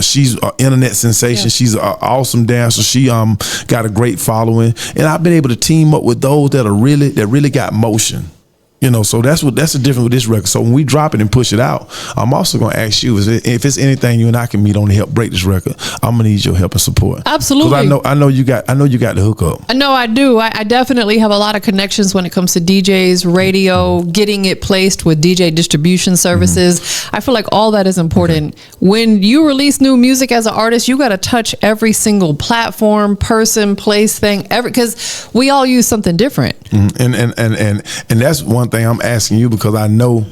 she's an internet sensation. Yeah. She's an awesome dancer. She got a great following. And I've been able to team up with those that really got motion. So that's the difference with this record. So when we drop it and push it out, I'm also going to ask you, if it's anything you and I can meet on to help break this record, I'm going to need your help and support. Absolutely. Because I know you got the hookup. No, I do. I definitely have a lot of connections when it comes to DJs, radio, getting it placed with DJ distribution services. I feel like all that is important. When you release new music as an artist, you got to touch every single platform, person, place, thing, because we all use something different. And that's one thing I'm asking you, because I know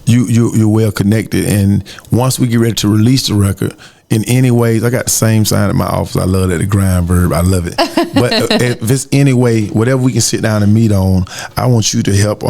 you're well connected, and once we get ready to release the record, in any ways, I got the same sign at my office. I love that, the grind verb. I love it. But if it's any way, whatever we can sit down and meet on, I want you to help,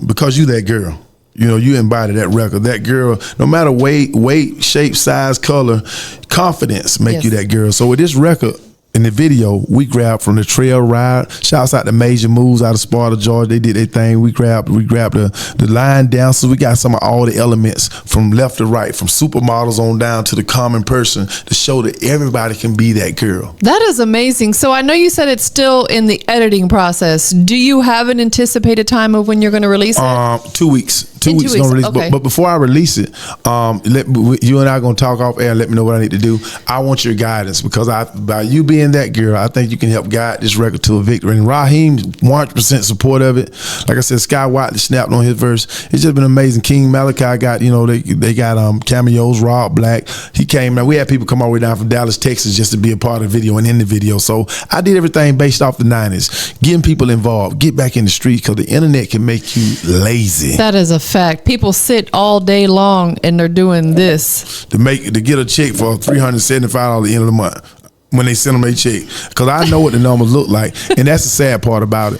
because you that girl. You embody that record. That girl, no matter weight, shape, size, color, confidence make you that girl. So with this record, in the video, we grabbed from the trail ride. Shouts out to Major Moves out of Sparta, Georgia. They did their thing. We grabbed the line dancers. We got some of all the elements from left to right, from supermodels on down to the common person, to show that everybody can be that girl. That is amazing. So I know you said it's still in the editing process. Do you have an anticipated time of when you're going to release it? 2 weeks. 2 weeks gonna release. Okay. But before I release it, you and I are gonna talk off air and let me know what I need to do. I want your guidance, because by you being that girl, I think you can help guide this record to a victory. And Raheem's 100% support of it. Like I said, Sky Watley snapped on his verse. It's just been amazing. King Malachi got, they got cameos. Rob Black, he came. Now we had people come all the way down from Dallas, Texas, just to be a part of the video and in the video. So I did everything based off the 90s, getting people involved, get back in the streets, because the internet can make you lazy. That is a fact. People sit all day long and they're doing this to get a check for $375 at the end of the month when they send them a check. Because I know what the numbers look like, and that's the sad part about it.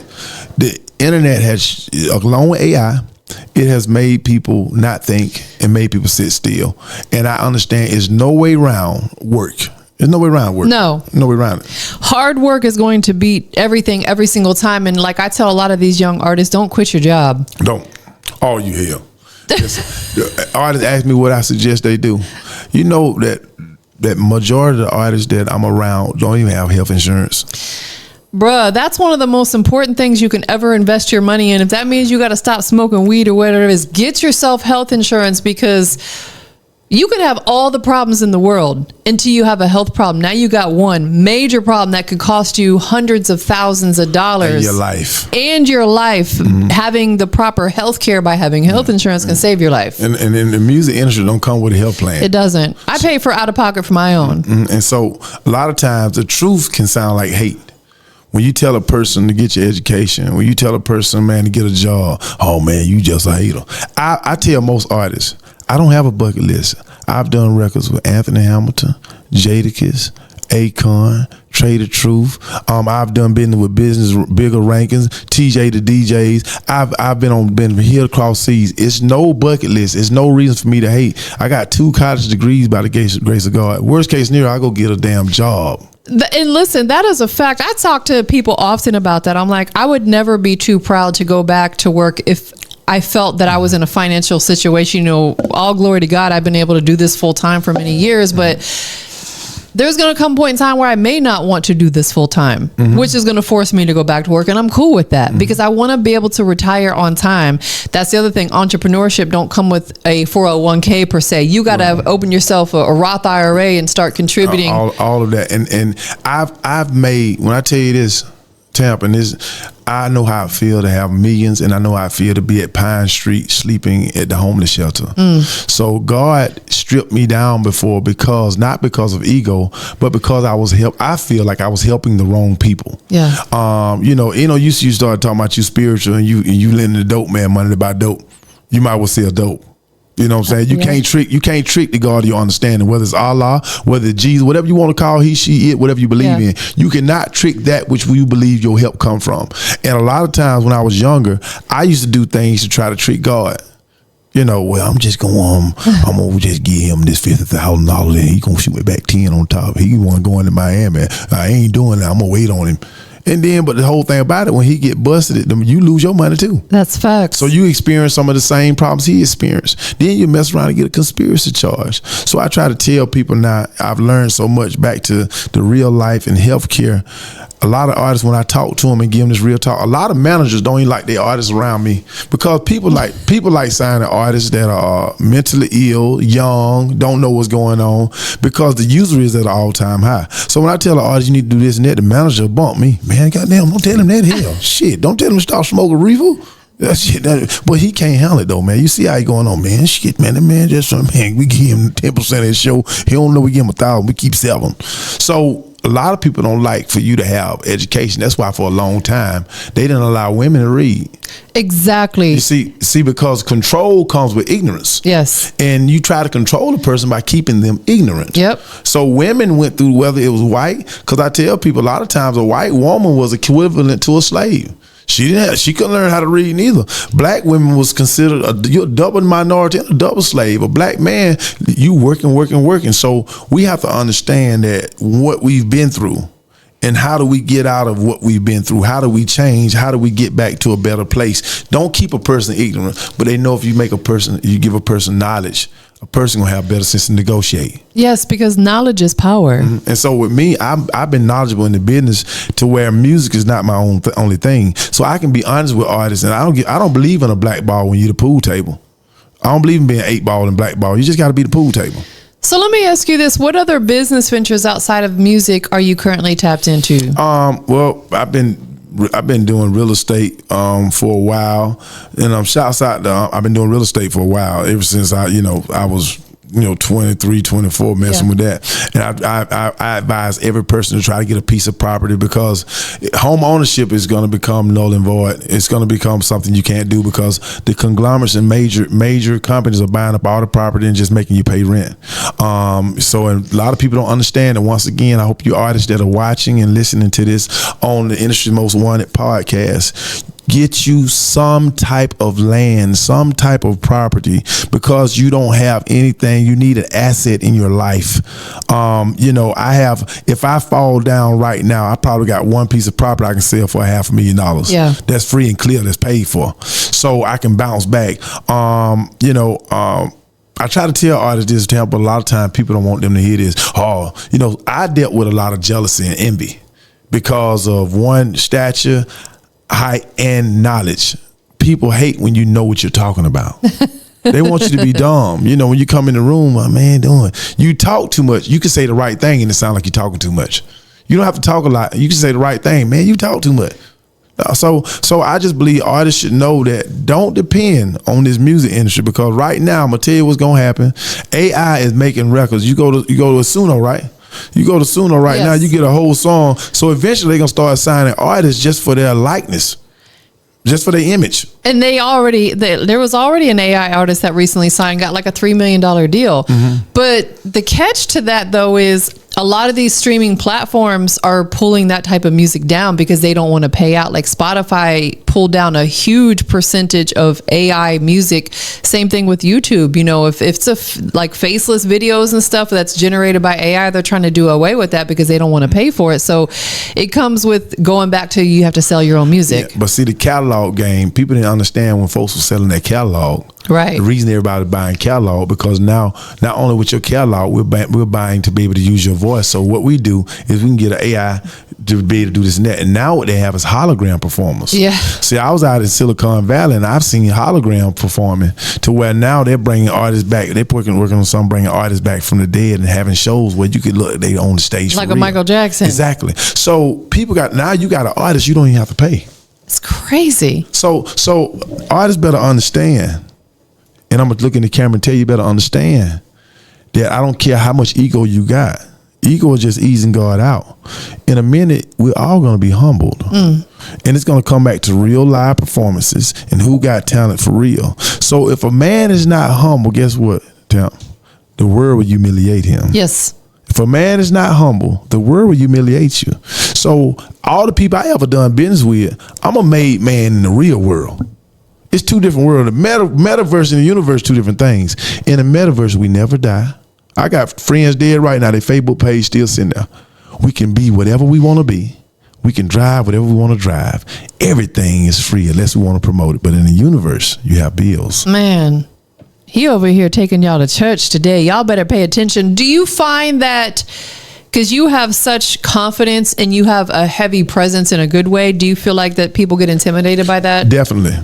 The internet has, along with AI, it has made people not think and made people sit still. And I understand there's no way around work. There's no way around work. No way around it. Hard work is going to beat everything every single time. And like I tell a lot of these young artists, don't quit your job. Don't. All you hear. The artists ask me what I suggest they do. You know that majority of the artists that I'm around don't even have health insurance. Bruh, that's one of the most important things you can ever invest your money in. If that means you got to stop smoking weed or whatever it is, get yourself health insurance, because You can have all the problems in the world until you have a health problem. Now you got one major problem that could cost you hundreds of thousands of dollars. And your life. And your life. Having the proper health care by having health insurance can save your life. And in the music industry don't come with a health plan. It doesn't. I pay for out of pocket for my own. And so a lot of times the truth can sound like hate. When you tell a person to get your education, when you tell a person, man, to get a job, oh man, you just a hater. I tell most artists, I don't have a bucket list. I've done records with Anthony Hamilton, Jadakiss, Akon, Trader Truth. I've done business with bigger rankings, TJ the DJs. I've been here across seas. It's no bucket list. It's no reason for me to hate. I got 2 college degrees by the grace of God. Worst case scenario, I go get a damn job. And listen, that is a fact. I talk to people often about that. I'm like, I would never be too proud to go back to work if I felt that I was in a financial situation. All glory to God, I've been able to do this full time for many years, but there's going to come a point in time where I may not want to do this full time, which is going to force me to go back to work. And I'm cool with that because I want to be able to retire on time. That's the other thing. Entrepreneurship don't come with a 401k per se. You got to open yourself a Roth IRA and start contributing. All of that. And I've made, when I tell you this, Tampa, and this, I know how I feel to have millions, and I know how I feel to be at Pine Street sleeping at the homeless shelter. So God stripped me down before not because of ego, but because I feel like I was helping the wrong people. Yeah. You start talking about you spiritual and you lending the dope man money to buy dope. You might well sell dope. You know what I'm saying? You can't trick the God of your understanding, whether it's Allah, whether it's Jesus, whatever you want to call he, she, it, whatever you believe in. You cannot trick that which you believe your help come from. And a lot of times when I was younger, I used to do things to try to trick God. I'm just going I'm gonna just give him this $50,000 and he gonna shoot me back 10 on top. He want to go into Miami. I ain't doing that. I'm gonna wait on him. And then, but the whole thing about it, when he get busted, you lose your money too. That's facts. So you experience some of the same problems he experienced. Then you mess around and get a conspiracy charge. So I try to tell people now, I've learned so much back to the real life and healthcare. A lot of artists, when I talk to them and give them this real talk, a lot of managers don't even like their artists around me because people like signing artists that are mentally ill, young, don't know what's going on because the user is at an all-time high. So when I tell an artist you need to do this and that, the manager bump me. Man, goddamn, don't tell him that hell. Shit, don't tell him to stop smoking reefer. That shit, but he can't handle it though, man. You see how he going on, man. Shit, man, that man just, man, we give him 10% of his show. He don't know we give him 1,000. We keep 7. So a lot of people don't like for you to have education. That's why for a long time they didn't allow women to read. Exactly. You see, because control comes with ignorance. Yes. And you try to control a person by keeping them ignorant. Yep. So women went through, whether it was white, because I tell people a lot of times a white woman was equivalent to a slave. She couldn't learn how to read neither. Black women was considered you're a double minority and a double slave. A black man, you working. So we have to understand that what we've been through and how do we get out of what we've been through? How do we change? How do we get back to a better place? Don't keep a person ignorant, but they know if you give a person knowledge, a person gonna have better sense to negotiate. Yes, because knowledge is power. And so with me, I've been knowledgeable in the business to where music is not my only thing. So I can be honest with artists, and I don't believe in a black ball when you're the pool table. I don't believe in being 8 ball and black ball. You just got to be the pool table. So let me ask you this: what other business ventures outside of music are you currently tapped into? Well, I've been doing real estate for a while, and I've been doing real estate for a while ever since I was 23, 24, messing with that. And I advise every person to try to get a piece of property because home ownership is going to become null and void. It's going to become something you can't do because the conglomerates and major companies are buying up all the property and just making you pay rent. So a lot of people don't understand. And once again, I hope you artists that are watching and listening to this on the Industry Most Wanted podcast, get you some type of land, some type of property, because you don't have anything. You need an asset in your life. If I fall down right now, I probably got one piece of property I can sell for $500,000. Yeah. That's free and clear, that's paid for. So I can bounce back. I try to tell artists this, but a lot of times people don't want them to hear this. I dealt with a lot of jealousy and envy because of one, stature, height, and knowledge. People hate when you know what you're talking about. They want you to be dumb. You know, when you come in the room, my man doing. You talk too much. You can say the right thing and it sound like you're talking too much. You don't have to talk a lot. You can say the right thing, man. You talk too much. So I just believe artists should know that don't depend on this music industry, because right now I'm gonna tell you what's gonna happen. AI is making records. You go to Suno, right? You go to Suno right now, you get a whole song. So eventually they're gonna start signing artists just for their likeness, just for their image. And there was already an AI artist that recently signed, got like a $3 million deal. But the catch to that though is a lot of these streaming platforms are pulling that type of music down because they don't want to pay out. Like Spotify pulled down a huge percentage of AI music. Same thing with YouTube. You know, if it's like faceless videos and stuff that's generated by AI, they're trying to do away with that because they don't want to pay for it. So it comes with going back to, you have to sell your own music. Yeah, but see, the catalog game, people didn't understand when folks were selling their catalog. Right. The reason everybody's buying catalog, because now not only with your catalog, we're buying to be able to use your voice. So what we do is we can get an AI to be able to do this and that. And now what they have is hologram performers. Yeah. See, I was out in Silicon Valley and I've seen hologram performing to where now they're bringing artists back. They're working on something, bringing artists back from the dead and having shows where you could look, they on the stage like for a real. Michael Jackson. Exactly. So now you got an artist you don't even have to pay. It's crazy. So artists better understand, and I'm gonna look in the camera and tell you better understand that I don't care how much ego you got. Ego is just easing God out. In a minute, we're all gonna be humbled. And it's gonna come back to real live performances and who got talent for real. So if a man is not humble, guess what, Temp? The world will humiliate him. Yes. If a man is not humble, the world will humiliate you. So all the people I ever done business with, I'm a made man in the real world. It's two different worlds. The metaverse and the universe, two different things. In the metaverse, we never die. I got friends dead right now. Their Facebook page still sitting there. We can be whatever we want to be. We can drive whatever we want to drive. Everything is free unless we want to promote it. But in the universe, you have bills. Man, he over here taking y'all to church today. Y'all better pay attention. Do you find that, because you have such confidence and you have a heavy presence in a good way, do you feel like that people get intimidated by that? Definitely.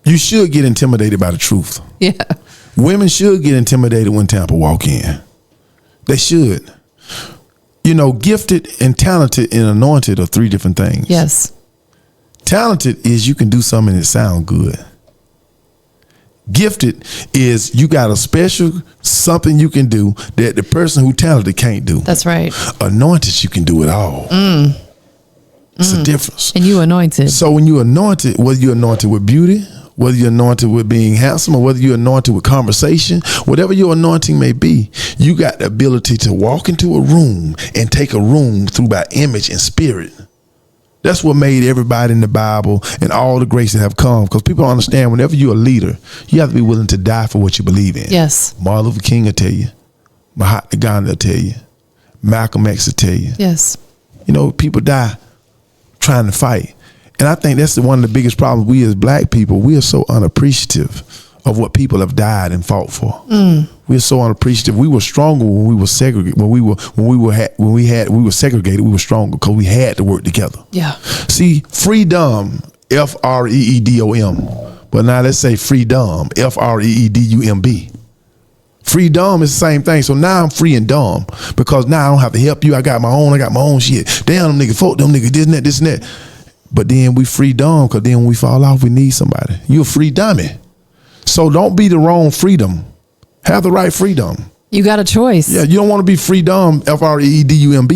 You should get intimidated by the truth. Yeah. Women should get intimidated when Tampa walk in. They should. You know, gifted and talented and anointed are three different things. Yes. Talented is you can do something and it sound good. Gifted is you got a special something you can do that the person who talented can't do. That's right. Anointed, you can do it all. It's a difference. And you anointed. So when you anointed, whether you're anointed with beauty, whether you're anointed with being handsome, or whether you're anointed with conversation, whatever your anointing may be, you got the ability to walk into a room and take a room through by image and spirit. That's what made everybody in the Bible and all the graces have come, because people understand whenever you're a leader, you have to be willing to die for what you believe in. Yes. Martin Luther King will tell you. Mahatma Gandhi will tell you. Malcolm X will tell you. Yes. You know, people die trying to fight. And I think that's one of the biggest problems. We as black people, we are so unappreciative of what people have died and fought for. We are so unappreciative. We were stronger when we were segregated. When we were segregated, we were stronger because we had to work together. Yeah. See, freedom, Freedom. But now let's say freedom, Freedumb. Freedom is the same thing. So now I'm free and dumb because now I don't have to help you. I got my own shit. Damn, them niggas, fuck them niggas, this and that, this and that. But then we free dumb because then when we fall off, we need somebody. You're a free dummy. So don't be the wrong freedom. Have the right freedom. You got a choice. Yeah, you don't want to be freedom, Freedumb.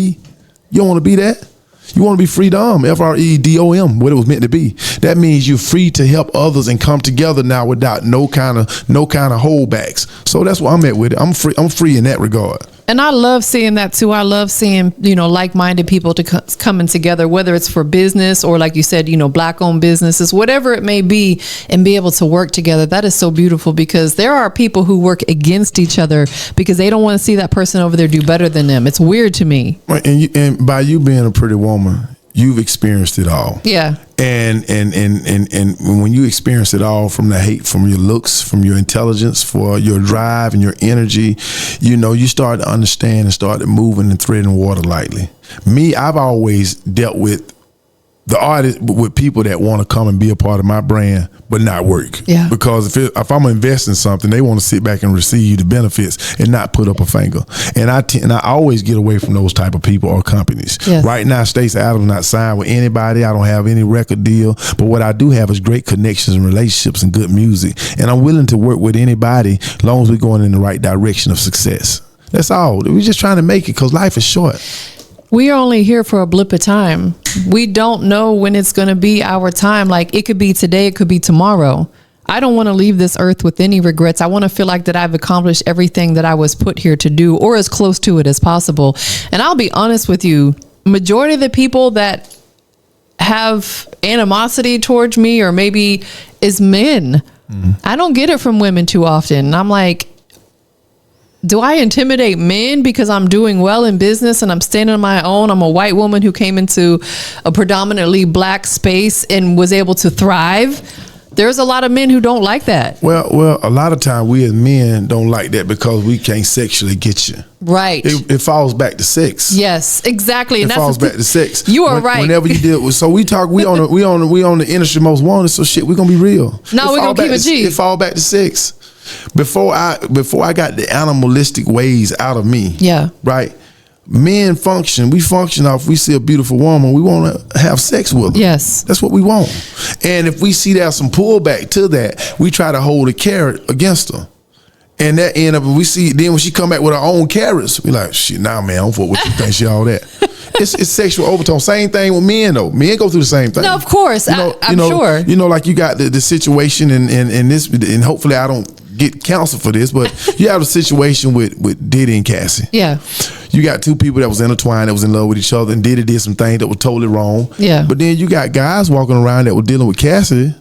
You don't want to be that. You want to be freedom, Freedom, what it was meant to be. That means you're free to help others and come together now without no kind of holdbacks. So that's what I'm at with it. I'm free in that regard. And I love seeing that too. I love seeing, like-minded people coming together, whether it's for business or, like you said, black-owned businesses, whatever it may be, and be able to work together. That is so beautiful, because there are people who work against each other because they don't want to see that person over there do better than them. It's weird to me. Right, and by you being a pretty woman, you've experienced it all. Yeah. And when you experience it all, from the hate, from your looks, from your intelligence, for your drive and your energy, you start to understand and start to moving and threading water lightly. Me, I've always dealt with the artist with people that want to come and be a part of my brand, but not work. Yeah. Because if I'm investing in something, they want to sit back and receive the benefits and not put up a finger. And I always get away from those type of people or companies. Yes. Right now, Stacii Adams not signed with anybody. I don't have any record deal. But what I do have is great connections and relationships and good music. And I'm willing to work with anybody as long as we're going in the right direction of success. That's all. We're just trying to make it because life is short. We are only here for a blip of time. We don't know when it's going to be our time. Like, it could be today, it could be tomorrow. I don't want to leave this earth with any regrets. I want to feel like that I've accomplished everything that I was put here to do, or as close to it as possible. And I'll be honest with you, majority of the people that have animosity towards me, or maybe is men. I don't get it from women too often. And I'm like, do I intimidate men because I'm doing well in business and I'm standing on my own? I'm a white woman who came into a predominantly black space and was able to thrive. There's a lot of men who don't like that. Well, a lot of time we as men don't like that because we can't sexually get you. Right. It falls back to sex. Yes, exactly. It falls back to sex. You are right. Whenever you deal with, so we talk, we on the industry most wanted. So shit, we gonna be real. No, we're gonna keep it G. It fall back to sex. Before I got the animalistic ways out of me. Yeah. Right. Men function. We function off. We see a beautiful woman, we want to have sex with her. Yes. That's what we want. And if we see there's some pullback to that, we try to hold a carrot against her. And that end up, we see, then when she come back with her own carrots, we like, shit, nah, man, I don't fuck with you, think she all that. It's sexual overtone. Same thing with men, though. Men go through the same thing. No, of course. I'm sure. You know, like you got the situation and this, and hopefully I don't get counseled for this, but you have a situation with Diddy and Cassie. Yeah. You got two people that was intertwined, that was in love with each other, and Diddy did some things that were totally wrong. Yeah. But then you got guys walking around that were dealing with Cassie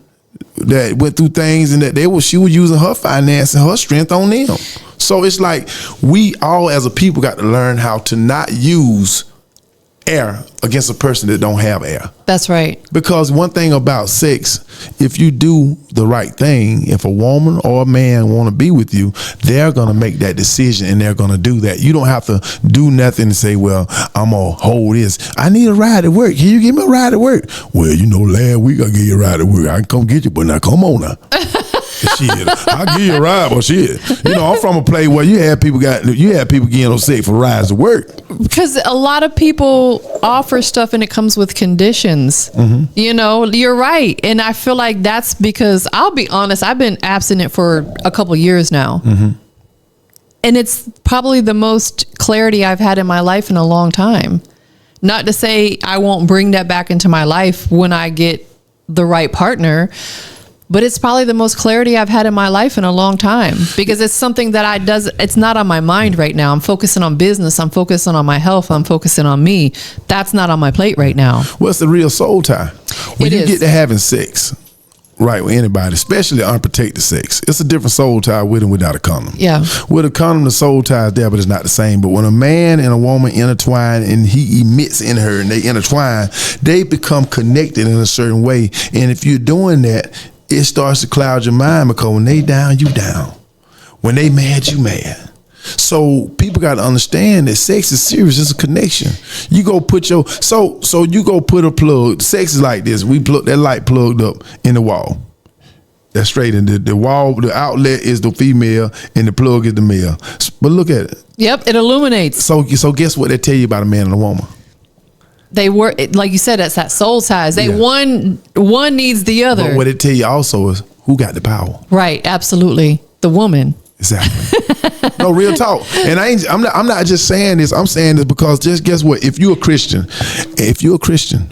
that went through things and that she was using her finance and her strength on them. So it's like we all as a people got to learn how to not use air against a person that don't have air. That's right. Because one thing about sex, if you do the right thing, if a woman or a man want to be with you, they're going to make that decision and they're going to do that. You don't have to do nothing and say, well, I'm going to hold this. I need a ride at work. Can you give me a ride at work? Well, you know, last week I gave you a ride at work. I can come get you, but now come on now. Shit, I'll give you a ride, but shit. You know, I'm from a place where you had people getting on sex for rides to work. Because a lot of people offer stuff and it comes with conditions. Mm-hmm. You know, you're right. And I feel like that's because, I'll be honest, I've been abstinent for a couple years now. Mm-hmm. And it's probably the most clarity I've had in my life in a long time. Not to say I won't bring that back into my life when I get the right partner, but it's probably the most clarity I've had in my life in a long time, because it's something that it's not on my mind right now. I'm focusing on business. I'm focusing on my health. I'm focusing on me. That's not on my plate right now. Well, it's the real soul tie. When you get to having sex, right, with anybody, especially unprotected sex, it's a different soul tie with and without a condom. Yeah. With a condom, the soul tie is there, but it's not the same. But when a man and a woman intertwine and he emits in her and they intertwine, they become connected in a certain way. And if you're doing that, it starts to cloud your mind, because when they down, you down. When they mad, you mad. So people got to understand that sex is serious. It's a connection. You go put you go put a plug. Sex is like this. We plug that light plugged up in the wall. That's straight in the wall. The outlet is the female and the plug is the male. But look at it. Yep, it illuminates. So guess what they tell you about a man and a woman? They were, like you said, that's that soul ties. One needs the other. But what it tell you also is who got the power. Right, absolutely. The woman. Exactly. No, real talk. And I'm not just saying this. I'm saying this because just guess what? If you're a Christian,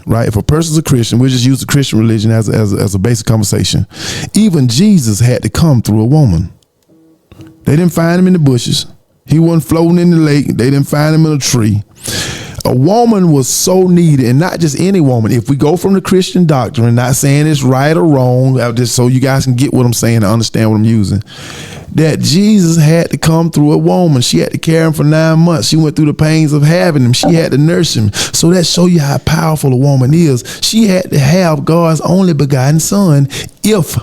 right? If a person's a Christian, we'll just use the Christian religion as a basic conversation. Even Jesus had to come through a woman. They didn't find him in the bushes. He wasn't floating in the lake. They didn't find him in a tree. A woman was so needed, and not just any woman. If we go from the Christian doctrine, not saying it's right or wrong, just so you guys can get what I'm saying and understand what I'm using, that Jesus had to come through a woman. She had to carry him for 9 months. She went through the pains of having him. She had to nurse him. So that show you how powerful a woman is. She had to have God's only begotten son, if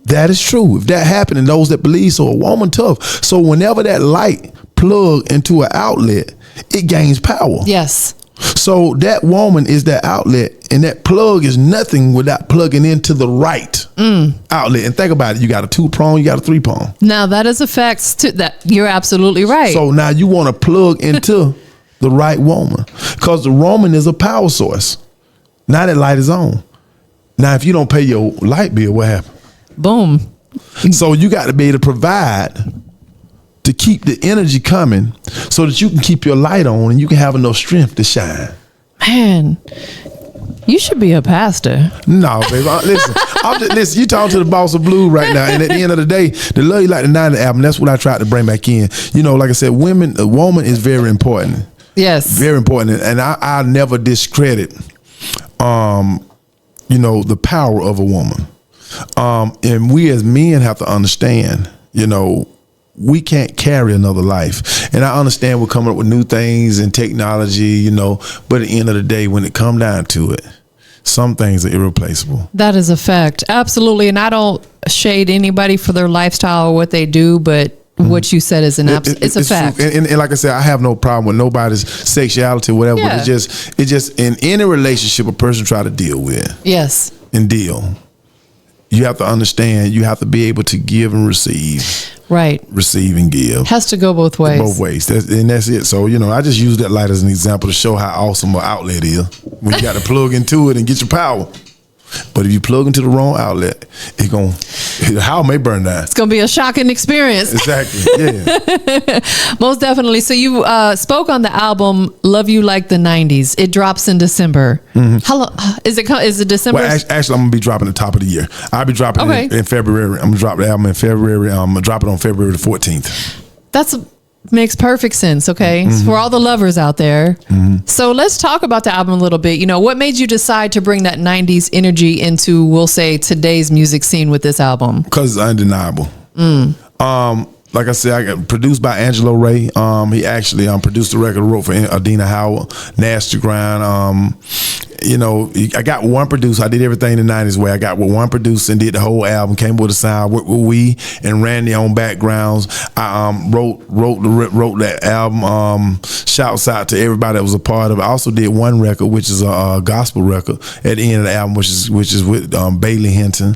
that is true. If that happened, and those that believe, so a woman tough. So whenever that light plug into an outlet, it gains power. Yes. So that woman is that outlet, and that plug is nothing without plugging into the right outlet. And think about it. You got a 2-prong, you got a 3-prong. Now that is a fact. That you're absolutely right. So now you want to plug into the right woman, because the woman is a power source. Now that light is on. Now if you don't pay your light bill, what happens? Boom. So you got to be able to provide to keep the energy coming, so that you can keep your light on and you can have enough strength to shine. Man, you should be a pastor. No, baby. Listen, you talking to the boss of blue right now. And at the end of the day, the Love You Like the 90s album, that's what I tried to bring back in. You know, like I said, a woman is very important. Yes. Very important. And I never discredit, the power of a woman. And we as men have to understand, we can't carry another life. And I understand we're coming up with new things and technology, but at the end of the day, when it comes down to it, some things are irreplaceable. That is a fact. Absolutely. And I don't shade anybody for their lifestyle or what they do, but what you said is it's a fact. And like I said, I have no problem with nobody's sexuality or whatever, but it's just in any relationship a person try to deal with. Yes. And deal. You have to understand, you have to be able to give and receive. Right. Receive and give. Has to go both ways. Both ways. That's it. So, I just use that light as an example to show how awesome an outlet is. When you got to plug into it and get your power. But if you plug into the wrong outlet, the house may burn down. It's going to be a shocking experience. Exactly. Yeah. Most definitely. So you spoke on the album Love You Like the 90s. It drops in December. Mm-hmm. How long is it December? Well, actually, I'm going to be dropping the top of the year. I'll be dropping it in February. I'm going to drop the album in February. I'm going to drop it on February the 14th. That's makes perfect sense. Okay. Mm-hmm. For all the lovers out there. Mm-hmm. So let's talk about the album a little bit. What made you decide to bring that 90s energy into, we'll say, today's music scene with this album? Because it's undeniable. Like I said, I got produced by Angelo Ray. He actually produced the record, wrote for Adina Howard, Nasty Grind. I got one producer. I did everything the 90s way. I got one producer and did the whole album, came with a sound, worked with we and Randy on backgrounds. I wrote that album. Shouts out to everybody that was a part of it. I also did one record, which is a gospel record at the end of the album, which is with Bailey Hinton.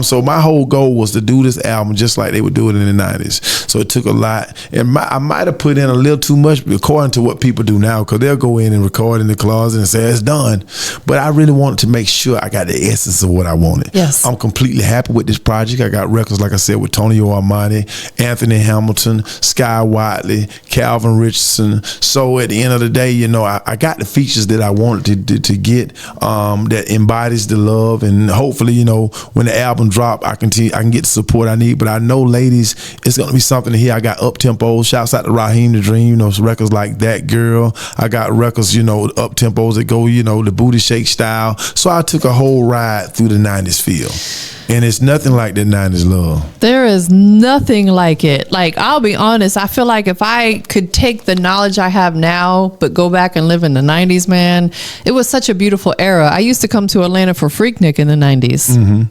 So my whole goal was to do this album just like they would do it in the 90s. So it took a lot, and I might have put in a little too much according to what people do now, because they'll go in and record in the closet and say it's done. But I really wanted to make sure I got the essence of what I wanted. Yes. I'm completely happy with this project. I got records, like I said, with Tonio Armani, Anthony Hamilton, Sky Whiteley, Calvin Richardson. So at the end of the day, I got the features that I wanted to get, that embodies the love. And hopefully, when the album drop, I can get the support I need. But I know, ladies, it's going to be something to hear. I got up-tempos. Shouts out to Raheem the Dream, records like That Girl. I got records, up-tempos that go, the booty shake style. So I took a whole ride through the 90s feel. And it's nothing like that 90s love. There is nothing like it. Like, I'll be honest, I feel like if I could take the knowledge I have now, but go back and live in the 90s, man, it was such a beautiful era. I used to come to Atlanta for Freaknik in the 90s. Mm-hmm.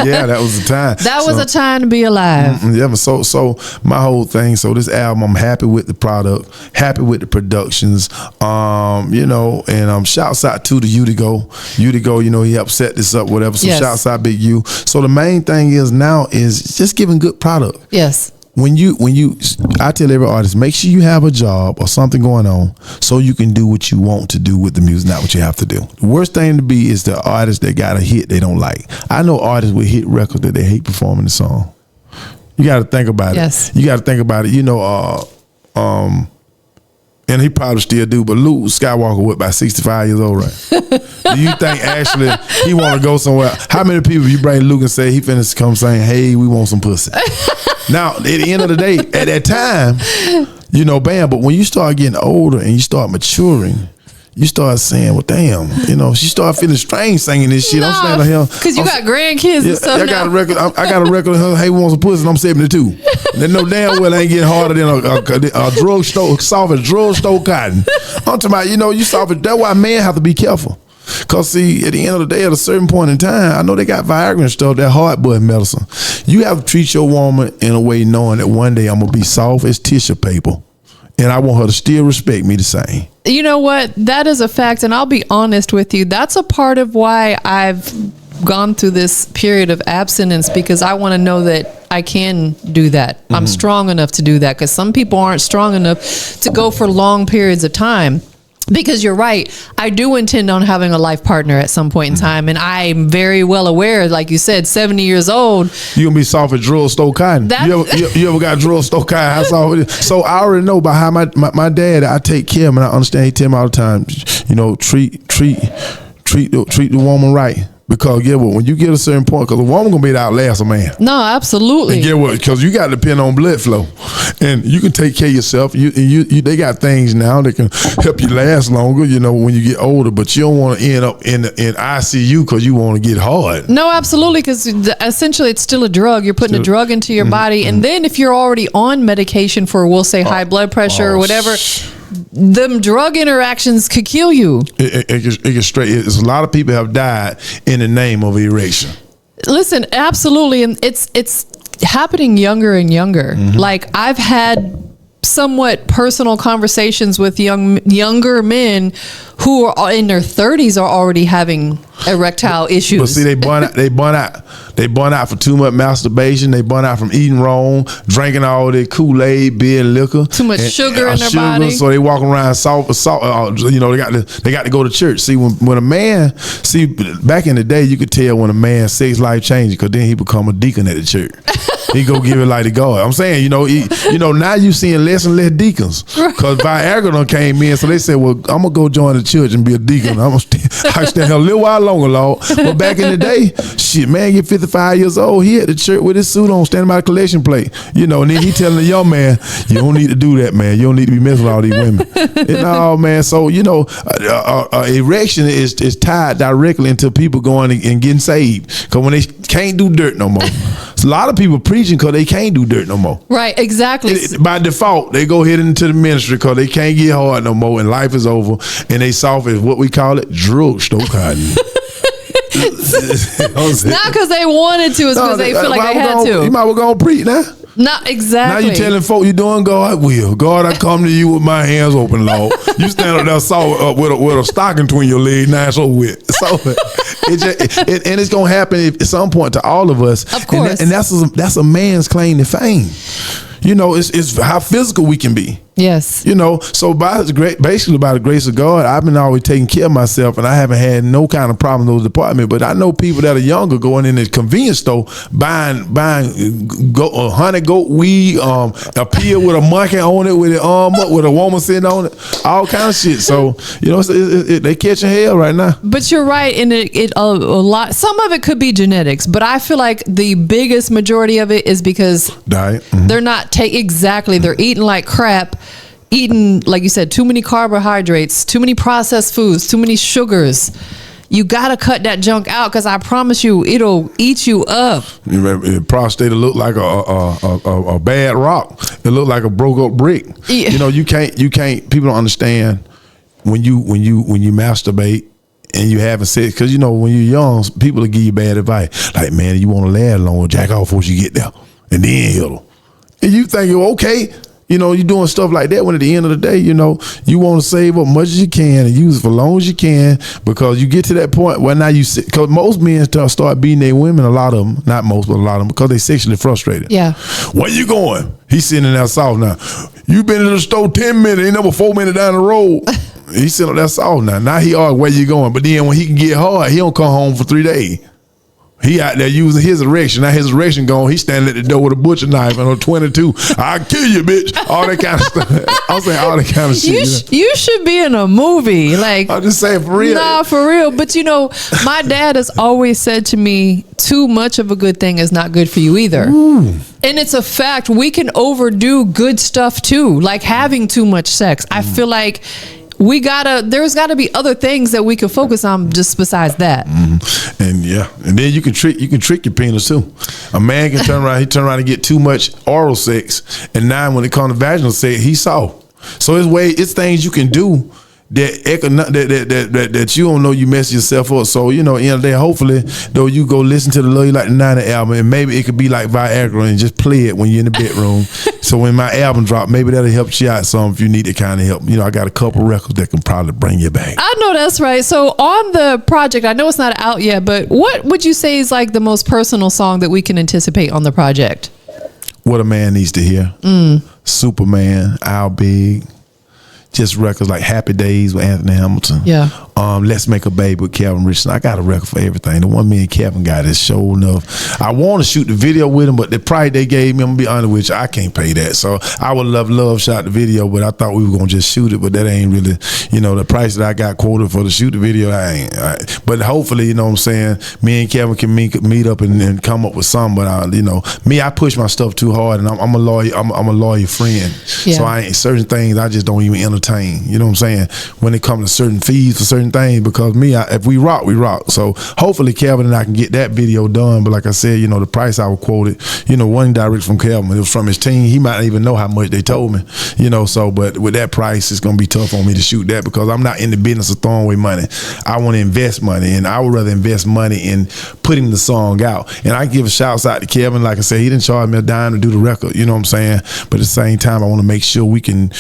Yeah, that was the time. That was a time to be alive. Yeah, so my whole thing, so this album, I'm happy with the product, happy with the productions, and shouts out to the Utigo, he helped set this up, whatever. So shouts out Big U. So the main thing is now is just giving good product. Yes. I tell every artist, make sure you have a job or something going on so you can do what you want to do with the music, not what you have to do. The worst thing to be is the artist that got a hit they don't like. I know artists with hit records that they hate performing the song. You got to think about yes. it. You got to think about it. And he probably still do, but Luke Skywalker was about 65 years old, right? Do you think actually he want to go somewhere? How many people you bring Luke and say he finna come saying, hey, we want some pussy? Now, at the end of the day, at that time, bam, but when you start getting older and you start maturing, you start saying, well, damn, she started feeling strange singing this shit. No, I'm standing here. Because you got grandkids and stuff. I got a record. I got a record of her, hey, we want some pussy, and I'm 72. They know damn well I ain't getting harder than a drugstore, soft as drugstore cotton. I'm talking about, you soft as, that's why men have to be careful. Because, see, at the end of the day, at a certain point in time, I know they got Viagra and stuff, that heartburn medicine. You have to treat your woman in a way knowing that one day I'm going to be soft as tissue paper. and I want her to still respect me the same. You know what? That is a fact, and I'll be honest with you. That's a part of why I've gone through this period of abstinence, because I want to know that I can do that. I'm strong enough to do that, because some people aren't strong enough to go for long periods of time. Because you're right, I do intend on having a life partner at some point in time, and I'm very well aware, like you said, 70 years old. You gonna be soft as drugstore cotton. You ever got drugstore cotton? How soft it is? So I already know about how my dad, I take care of him, and I understand he tell me all the time, you know, treat the woman right. Because get what, when you get a certain point, because a woman gonna be able to outlast a man. No, absolutely. And get what, because you got to depend on blood flow, and you can take care of yourself. They got things now that can help you last longer. You know, when you get older, but you don't want to end up in ICU because you want to get hard. No, absolutely, because essentially it's still a drug. You're putting a drug into your body, and then if you're already on medication for, we'll say, high blood pressure or whatever, them drug interactions could kill you. It gets straight. It's a lot of people have died in the name of erection. Listen, absolutely, and it's happening younger and younger. Like, I've had somewhat personal conversations with younger men who are in their 30s are already having erectile issues. But see, they burn out for too much masturbation. They burn out from eating wrong, drinking all that Kool-Aid, beer, and liquor. Too much sugar in their body. So they walk around soft. You know, they got to go to church. See, when a man, back in the day, you could tell when a man's sex life changed, because then he become a deacon at the church. He go give it like to God. I'm saying, now you seeing less and less deacons, because Viagra done came in. So they said, well, I'm gonna go join the church and be a deacon. I stay here a little while longer, Lord. But back in the day, shit, man get 55 years old, he at the church with his suit on, standing by the collection plate. And then he telling the young man, you don't need to do that, man. You don't need to be messing with all these women. No, man. So erection is tied directly into people going and getting saved, because when they can't do dirt no more. So a lot of people preaching because they can't do dirt no more. Right, exactly. By default, they go ahead into the ministry because they can't get hard no more, and life is over, and they soft as what we call it, drugstore cotton. It's not because they wanted to, it's because they feel like they had to. You might well go and preach now. Not exactly. Now you telling folk you doing God will. God, I come to you with my hands open, Lord. You stand up there with a stocking between your legs. Now it's over with. So and it's gonna happen at some point to all of us. Of course. And that's a man's claim to fame. It's how physical we can be. Yes. So basically by the grace of God, I've been always taking care of myself, and I haven't had no kind of problem in those departments. But I know people that are younger going in the convenience store buying 100 goat weed, a pill with a monkey on it, with an arm up, with a woman sitting on it, all kind of shit. So they catching hell right now. But you're right, and a lot. Some of it could be genetics, but I feel like the biggest majority of it is because diet. They're not exactly. They're eating like crap. Eating, like you said, too many carbohydrates, too many processed foods, too many sugars. You gotta cut that junk out, because I promise you, it'll eat you up. Prostate will look like a bad rock. It look like a broke up brick. Yeah. You can't. People don't understand when you masturbate and you having sex, because when you're young, people will give you bad advice. Like, man, you want to last long, jack off once you get there, and then hit them. And you think, okay. You're doing stuff like that, when at the end of the day, you want to save up much as you can and use it for as long as you can, because you get to that point where now because most men start beating their women, a lot of them, not most, but a lot of them, because they sexually frustrated. Yeah. Where you going? He's sitting in that south now. You been in the store 10 minutes, ain't never 4 minutes down the road. He's sitting up that south now. Now he where you going? But then when he can get hard, he don't come home for 3 days. He out there using his erection. Now his erection gone. He's standing at the door with a butcher knife and a 22. I'll kill you, bitch. All that kind of stuff. I'm saying all that kind of shit. You should be in a movie. Like, I'm just saying, for real. Nah, for real. But my dad has always said to me, too much of a good thing is not good for you either. Ooh. And it's a fact. We can overdo good stuff too, like having too much sex. I feel like there's gotta be other things that we can focus on just besides that. And then you can trick your penis too. A man can turn around and get too much oral sex, and now when it comes to vaginal sex, he's soft. So it's things you can do that you don't know you mess yourself up. So, you know, in the end of the day, hopefully, though, you go listen to the Love You Like the 90 album, and maybe it could be like Viagra and just play it when you're in the bedroom. So when my album drop, maybe that'll help you out some if you need to kind of help. You know, I got a couple records that can probably bring you back. I know that's right. So on the project, I know it's not out yet, but what would you say is like the most personal song that we can anticipate on the project? What a Man Needs to Hear. Superman, Our Big. Just records like Happy Days with Anthony Hamilton. Yeah. Let's Make a Baby with Calvin Richardson. I got a record for everything. The one me and Kevin got is sure enough. I want to shoot the video with him, but the price they gave me, I'm gonna be honest with you, I can't pay that. So I would love shot the video, but I thought we were gonna just shoot it, but that ain't really, you know, the price that I got quoted for to shoot the video. But hopefully, you know what I'm saying, me and Kevin can meet up and come up with something. But you know, me, I push my stuff too hard, and I'm a lawyer. I'm a lawyer friend. Yeah. So I ain't certain things I just don't even entertain. You know what I'm saying? When it comes to certain fees for certain things, because me, if we rock, we rock. So hopefully Kevin and I can get that video done. But like I said, you know, the price I was quoted, you know, wasn't direct from Kevin. It was from his team. He might not even know how much they told me, you know. So, but with that price, it's gonna be tough on me to shoot that because I'm not in the business of throwing away money. I want to invest money, and I would rather invest money in putting the song out. And I give a shout out to Kevin. Like I said, he didn't charge me a dime to do the record. You know what I'm saying? But at the same time, I want to make sure we can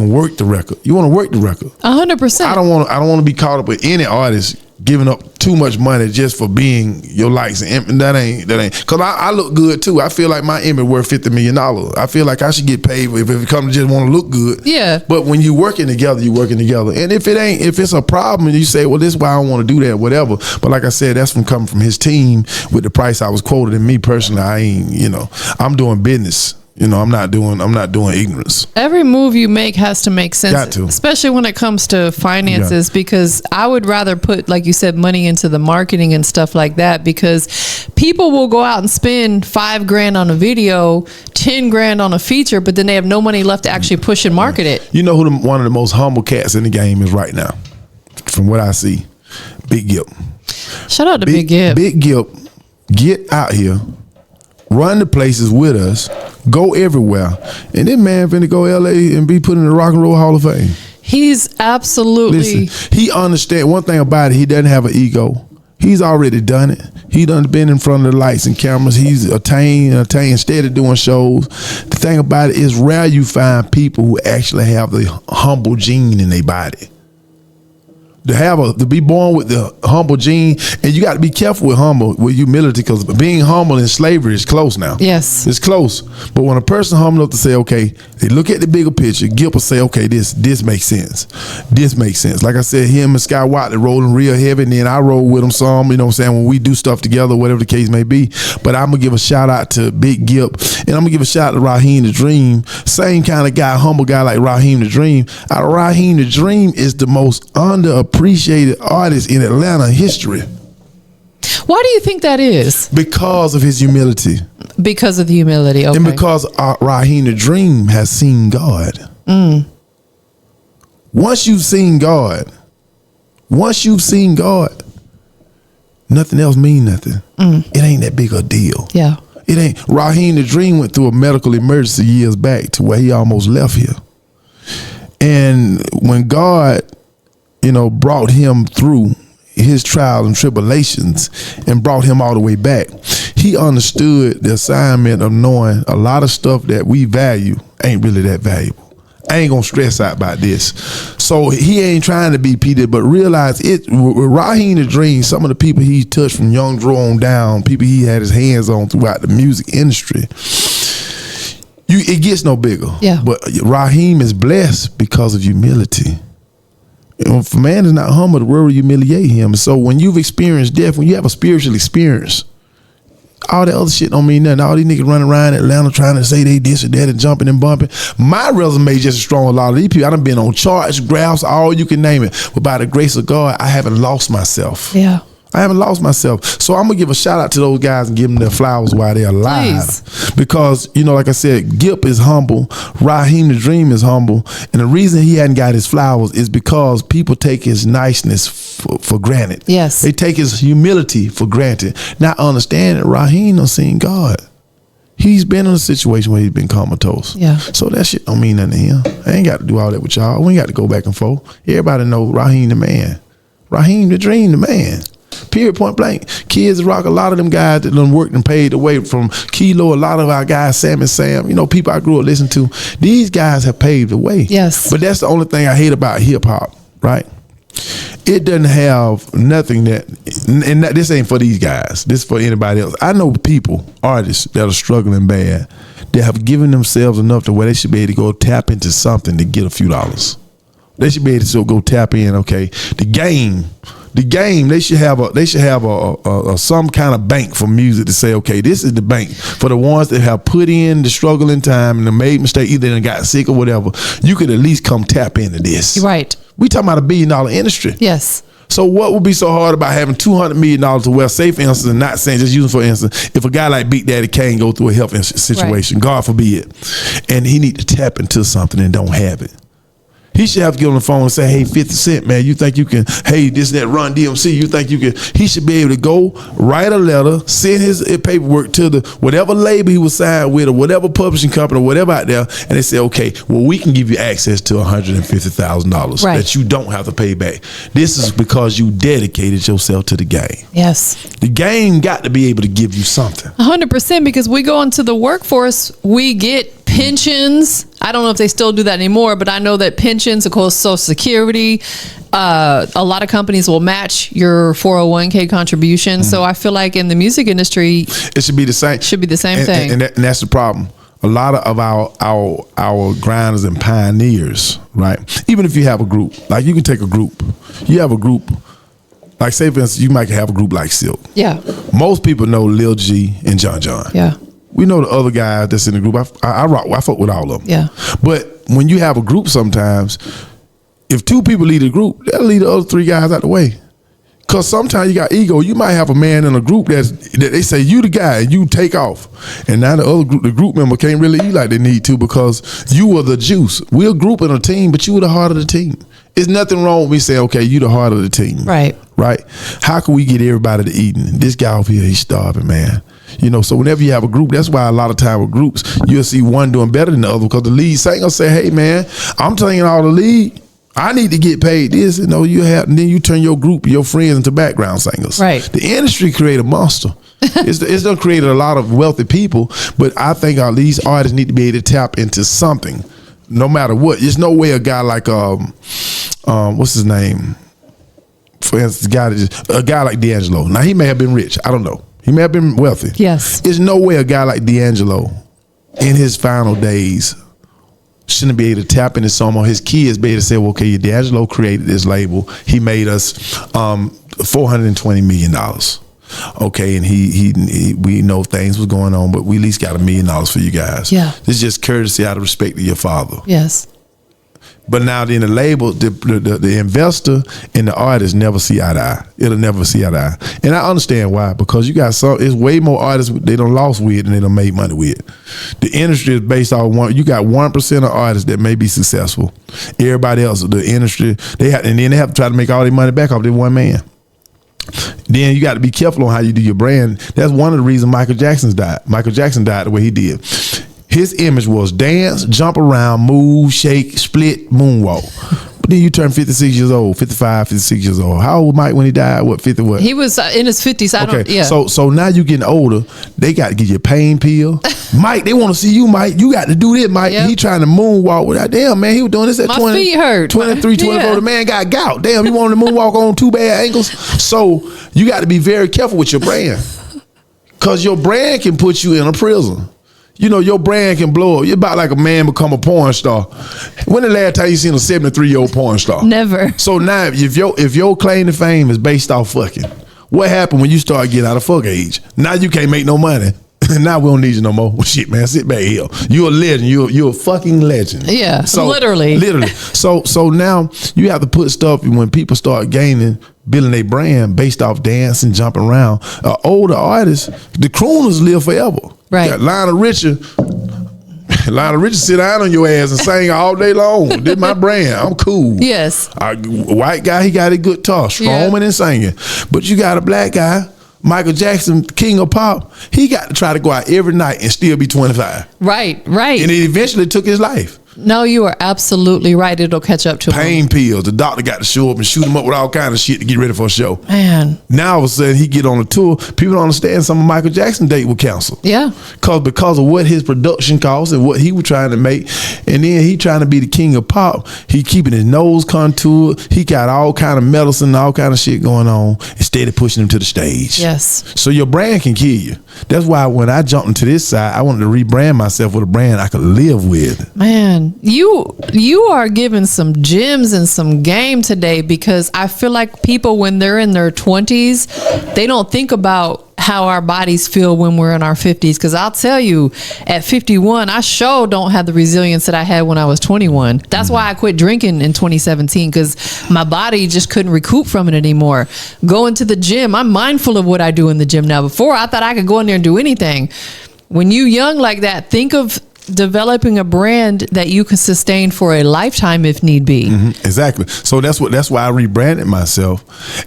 work the record. You want to work the record. 100%. I don't want to be caught up with any artist giving up too much money just for being your likes, and that ain't. Cause I look good too. I feel like my image worth $50 million. I feel like I should get paid if it comes to just want to look good. Yeah. But when you working together, and if it's a problem, and you say, well, this is why I don't want to do that, whatever. But like I said, that's coming from his team with the price I was quoted. And me personally, I ain't. You know, I'm doing business. You know, I'm not doing ignorance. Every move you make has to make sense. Got to. Especially when it comes to finances, because I would rather put, like you said, money into the marketing and stuff like that, because people will go out and spend $5,000 on a video, $10,000 on a feature, but then they have no money left to actually push and market it. You know who one of the most humble cats in the game is right now, from what I see? Big Gip. Shout out to Big Gip. Big Gip, get out here. Run the places with us, go everywhere, and this man finna go LA and be put in the Rock and Roll Hall of Fame. He's absolutely. Listen, he understands one thing about it. He doesn't have an ego. He's already done it. He done been in front of the lights and cameras. He's attained instead of doing shows. The thing about it is rare you find people who actually have the humble gene in their body. To be born with the humble gene, and you got to be careful with humility, because being humble in slavery is close now. Yes, it's close. But when a person humble enough to say, okay, they look at the bigger picture, Gip will say, okay, this makes sense. This makes sense. Like I said, him and Sky Watt, they rolling real heavy, and then I roll with them some. You know what I'm saying? When we do stuff together, whatever the case may be. But I'm gonna give a shout out to Big Gip, and I'm gonna give a shout out to Raheem the Dream. Same kind of guy, humble guy like Raheem the Dream. Raheem the Dream is the most underappreciated artist in Atlanta history. Why do you think that is? Because of his humility. Because of the humility, okay. And because Raheem the Dream has seen God. Once you've seen God, nothing else mean nothing. It ain't that big a deal. Yeah. It ain't. Raheem the Dream went through a medical emergency years back to where he almost left here. And when God, you know, brought him through his trials and tribulations and brought him all the way back, he understood the assignment of knowing a lot of stuff that we value ain't really that valuable. I ain't gonna stress out about this. So he ain't trying to be Peter, but realize it. With Raheem the Dream, some of the people he touched from Young Dro on down, people he had his hands on throughout the music industry, it gets no bigger. Yeah. But Raheem is blessed because of humility. If a man is not humble, the world will humiliate him. So when you've experienced death, when you have a spiritual experience, all that other shit don't mean nothing. All these niggas running around Atlanta trying to say they this or that and jumping and bumping. My resume is just as strong as a lot of these people. I done been on charts, graphs, all you can name it. But by the grace of God, I haven't lost myself. Yeah. I haven't lost myself. So I'm going to give a shout out to those guys and give them their flowers while they're alive. Please. Because, you know, like I said, Gip is humble. Raheem the Dream is humble. And the reason he hadn't got his flowers is because people take his niceness for granted. Yes. They take his humility for granted. Not understanding Raheem done seen God. He's been in a situation where he's been comatose. Yeah. So that shit don't mean nothing to him. I ain't got to do all that with y'all. We ain't got to go back and forth. Everybody know Raheem the man. Raheem the dream the man. Period, point blank. Kids Rock, a lot of them guys that done worked and paid away from Kilo, a lot of our guys, Sam and Sam, you know, people I grew up listening to, these guys have paved the way. Yes. But that's the only thing I hate about hip hop, right? It doesn't have nothing this ain't for these guys. This is for anybody else. I know people, artists that are struggling bad, that have given themselves enough to where they should be able to go tap into something to get a few dollars. They should be able to go tap in. Okay, the game. They should have a some kind of bank for music to say, okay, this is the bank for the ones that have put in the struggle in time and made mistake, either they got sick or whatever. You could at least come tap into this. Right. We talking about $1 billion industry. Yes. So what would be so hard about having $200 million to well, say for instance, and not saying, just using for instance, if a guy like Big Daddy Kane go through a health situation, right, God forbid, and he need to tap into something and don't have it, he should have to get on the phone and say, hey, 50 Cent, man, you think you can, hey, this and that Run DMC, you think you can, he should be able to go write a letter, send his paperwork to the whatever label he was signed with or whatever publishing company or whatever out there, and they say, okay, well, we can give you access to $150,000 right, that you don't have to pay back. This is because you dedicated yourself to the game. Yes. The game got to be able to give you something. 100%, because we go into the workforce, we get pensions. I don't know if they still do that anymore, but I know that pensions, of course, Social Security, a lot of companies will match your 401k contribution. So I feel like in the music industry, it should be the same. Should be the same thing. And that's the problem. A lot of our grinders and pioneers, right? Even if you have a group, like you can take a group. You have a group, like say for instance, you might have a group like Silk. Yeah. Most people know Lil G and John John. Yeah. We know the other guys that's in the group. I fuck with all of them. Yeah. But when you have a group sometimes, if 2 people lead a group, that'll lead the other 3 guys out the way. Because sometimes you got ego. You might have a man in a group that they say you the guy and you take off. And now the group member can't really eat like they need to because you were the juice. We're a group and a team, but you were the heart of the team. There's nothing wrong with me saying, okay, you the heart of the team. Right. Right? How can we get everybody to eating? This guy over here, he's starving, man. You know, so whenever you have a group, that's why a lot of time with groups, you'll see one doing better than the other because the lead singer say, hey, man, I'm taking all the lead. I need to get paid this. You know, and then you turn your group, your friends into background singers. Right. The industry created a monster. It's done created a lot of wealthy people, but I think all these artists need to be able to tap into something, no matter what. There's no way a guy like, what's his name? For instance, a guy like D'Angelo. Now, he may have been rich. I don't know. He may have been wealthy. Yes. There's no way a guy like D'Angelo in his final days shouldn't be able to tap into some of his kids, be able to say, well, okay, D'Angelo created this label. He made us $420 million. Okay, and we know things was going on, but we at least got $1 million for you guys. Yeah. This is just courtesy out of respect to your father. Yes. But now then the label, the investor and the artist never see eye to eye. It'll never see eye to eye. And I understand why, because you got it's way more artists they done lost with than they done made money with. The industry is based off you got 1% of artists that may be successful. Everybody else, the industry, and then they have to try to make all their money back off their one man. Then you got to be careful on how you do your brand. That's one of the reasons Michael Jackson died. Michael Jackson died the way he did. His image was dance, jump around, move, shake, split, moonwalk. But then you turn 56 years old, 55, 56 years old. How old was Mike when he died? What, 50 what? He was in his 50s. So now you getting older. They got to give you a pain pill. Mike, they want to see you, Mike. You got to do this, Mike. Yep. He trying to moonwalk with that. Damn, man, he was doing this at 20. My feet hurt. 23, 24. Yeah. The man got gout. Damn, he wanted to moonwalk on 2 bad ankles. So you got to be very careful with your brand. Because your brand can put you in a prison. You know, your brand can blow up. You're about like a man become a porn star. When the last time you seen a 73-year-old porn star? Never. So now, if your claim to fame is based off fucking, what happened when you start getting out of fuck age? Now you can't make no money. Now we don't need you no more. Well, shit, man, sit back here. You're a legend. You're a fucking legend. Yeah, so, literally. So now you have to put stuff when people start building their brand based off dancing, jumping around. Older artists, the crooners live forever. Right. You got Lionel Richie sit down on your ass and sing all day long. This my brand. I'm cool. Yes. White guy, he got a good guitar, strumming and singing. But you got a black guy, Michael Jackson, king of pop, he got to try to go out every night and still be 25. Right. And it eventually took his life. No, you are absolutely right. It'll catch up to him. Pain pills. The doctor got to show up and shoot him up with all kind of shit to get ready for a show. Man. Now all of a sudden he get on a tour. People don't understand some of Michael Jackson's date with canceled. Yeah. Because of what his production cost and what he was trying to make. And then he trying to be the king of pop. He keeping his nose contoured. He got all kind of medicine, all kind of shit going on. Instead of pushing him to the stage. Yes. So your brand can kill you. That's why when I jumped into this side, I wanted to rebrand myself with a brand I could live with. Man, you are giving some gems and some game today, because I feel like people, when they're in their 20s, they don't think about how our bodies feel when we're in our 50s. Because I'll tell you, at 51, I sure don't have the resilience that I had when I was 21. That's why I quit drinking in 2017, because my body just couldn't recoup from it anymore. Going to the gym, I'm mindful of what I do in the gym now. Before, I thought I could go in there and do anything. When you young like that, think of developing a brand that you can sustain for a lifetime if need be. Exactly. So that's why I rebranded myself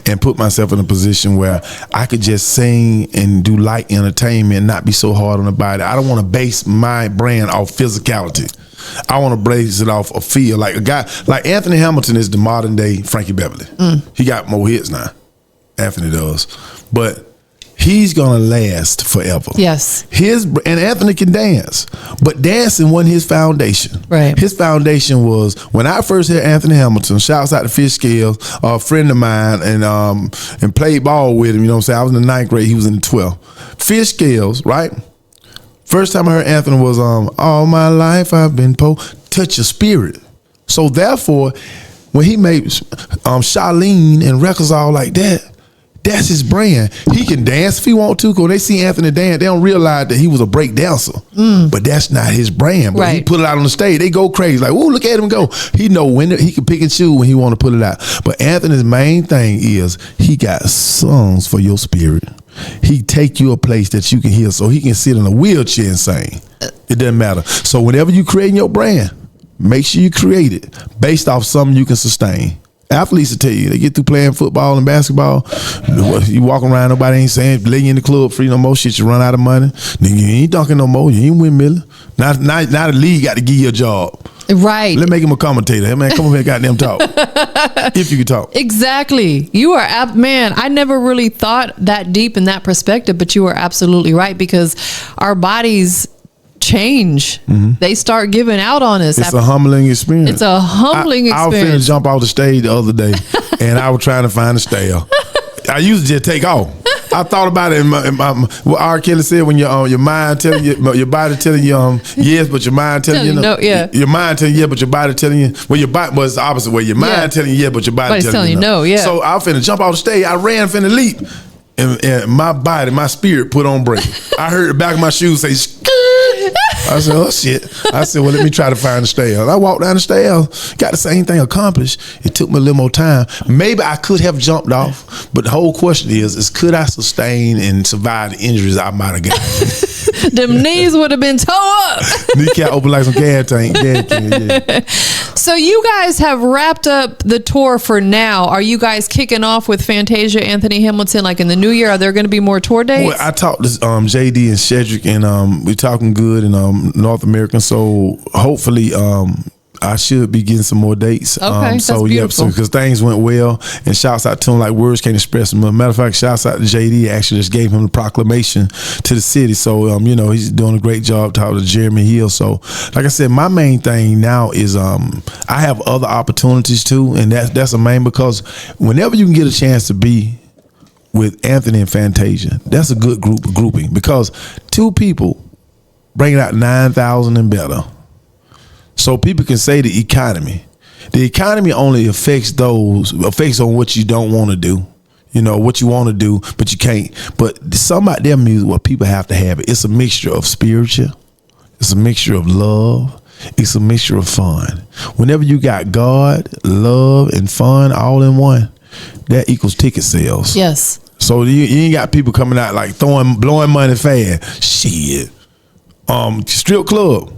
and put myself in a position where I could just sing and do light entertainment and not be so hard on the body. I don't want to base my brand off physicality. I want to base it off a feel. Like a guy like Anthony Hamilton is the modern day Frankie Beverly. He got more hits now. Anthony does. But he's gonna last forever. Yes. And Anthony can dance, but dancing wasn't his foundation. Right. His foundation was when I first heard Anthony Hamilton. Shouts out to Fish Scales, a friend of mine, and played ball with him. You know what I'm saying? I was in the 9th grade. He was in the 12th. Fish Scales, right? First time I heard Anthony was all my life I've been poor. Touch your spirit. So therefore, when he made Charlene and records all like that. That's his brand. He can dance if he want to. Cause when they see Anthony dance, they don't realize that he was a break dancer. But that's not his brand. But he put it out on the stage, they go crazy. Like, ooh, look at him go. He know when he can pick and choose when he want to put it out. But Anthony's main thing is he got songs for your spirit. He take you a place that you can hear, so he can sit in a wheelchair and sing. It doesn't matter. So whenever you creating your brand, make sure you create it based off something you can sustain. Athletes will tell you, they get through playing football and basketball, you walk around, nobody ain't saying, lay you in the club free no more, shit, you run out of money. Then you ain't dunking no more, you ain't windmilling. Now the league got to give you a job. Right. Let's make him a commentator. Hey, man, come over here and goddamn talk. If you can talk. Exactly. You are, man, I never really thought that deep in that perspective, but you are absolutely right, because our bodies change. They start giving out on us. It's a humbling experience. It's a humbling experience. I was finna jump off the stage the other day and I was trying to find a stair. I used to just take off. I thought about it in my what R. Kelly said, when your mind telling you, your body telling you yes, but your mind telling you no. Yeah. Your mind telling you yeah, but your body telling you, well, your body was the opposite way. Your mind telling you yeah, but your body telling you no. Yeah. So I was finna jump off the stage. I ran, finna leap. And my body, my spirit put on break. I heard the back of my shoes say, "Skirt." I said, oh shit. I said, well, let me try to find the stairs. I walked down the stairs, got the same thing accomplished. It took me a little more time. Maybe I could have jumped off, but the whole question is could I sustain and survive the injuries I might have got? Them knees would have been tore up. Kneecap open like some gas tank. Yeah. So you guys have wrapped up the tour for now. Are you guys kicking off with Fantasia, Anthony Hamilton, like in the new year? Are there going to be more tour dates? Well, I talked to JD and Cedric, and we talking good in North America. So hopefully I should be getting some more dates. Okay, so that's beautiful. because things went well, and shouts out to him like words can't express them. Matter of fact, shouts out to JD. Actually, just gave him the proclamation to the city. So he's doing a great job talking to Jeremy Hill. So like I said, my main thing now is I have other opportunities too, and that's the main, because whenever you can get a chance to be with Anthony and Fantasia, that's a good grouping, because two people bringing out 9,000 and better. So people can say the economy. The economy only affects on what you don't want to do. What you want to do, but you can't. But some out there music, what people have to have, it's a mixture of spiritual, it's a mixture of love, it's a mixture of fun. Whenever you got God, love, and fun all in one, that equals ticket sales. Yes. So you ain't got people coming out like blowing money fast. Shit. Strip club.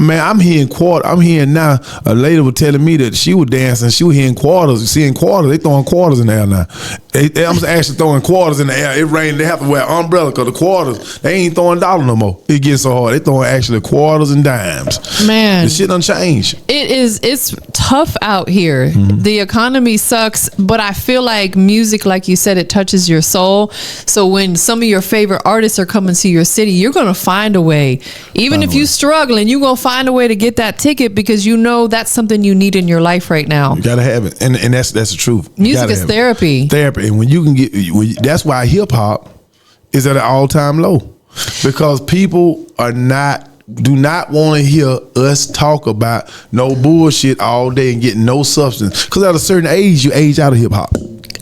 Man, I'm hearing now, a lady was telling me that she was dancing, she was hearing quarters, seeing quarters, they throwing quarters in there now. I'm actually throwing quarters in the air. It rained. They have to wear an umbrella because the quarters, they ain't throwing dollar no more. It gets so hard. They throwing actually quarters and dimes. Man, the shit done changed. It's tough out here. The economy sucks, but I feel like music, like you said, it touches your soul. So when some of your favorite artists are coming to your city, you're going to find a way. Even if you're struggling, you're going to find a way to get that ticket because you know that's something you need in your life right now. You got to have it. And that's the truth. Music is therapy. Therapy. And when you can get, that's why hip hop is at an all-time low, because people do not want to hear us talk about no bullshit all day and get no substance. Because at a certain age, you age out of hip hop.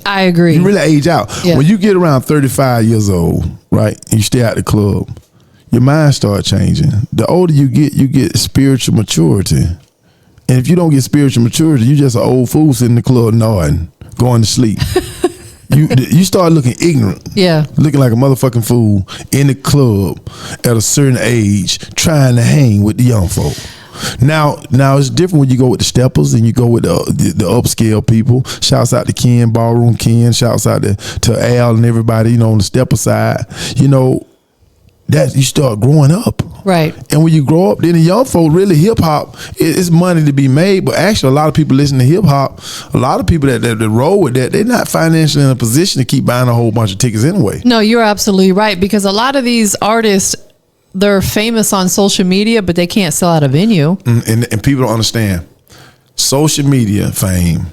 I agree. You really age out. Yeah. When you get around 35 years old, right, and you stay at the club, your mind starts changing. The older you get spiritual maturity. And if you don't get spiritual maturity, you just an old fool sitting in the club nodding, going to sleep. You start looking ignorant, looking like a motherfucking fool in the club at a certain age, trying to hang with the young folk. Now it's different when you go with the steppers and you go with the upscale people. Shouts out to Ken, Ballroom Ken. Shouts out to Al and everybody, on the stepper side. That you start growing up. Right. And when you grow up, then the young folk, really hip hop, it's money to be made. But actually, a lot of people listen to hip hop, a lot of people that roll with that, they're not financially in a position to keep buying a whole bunch of tickets anyway. No, you're absolutely right. Because a lot of these artists, they're famous on social media, but they can't sell out a venue. And people don't understand. Social media fame,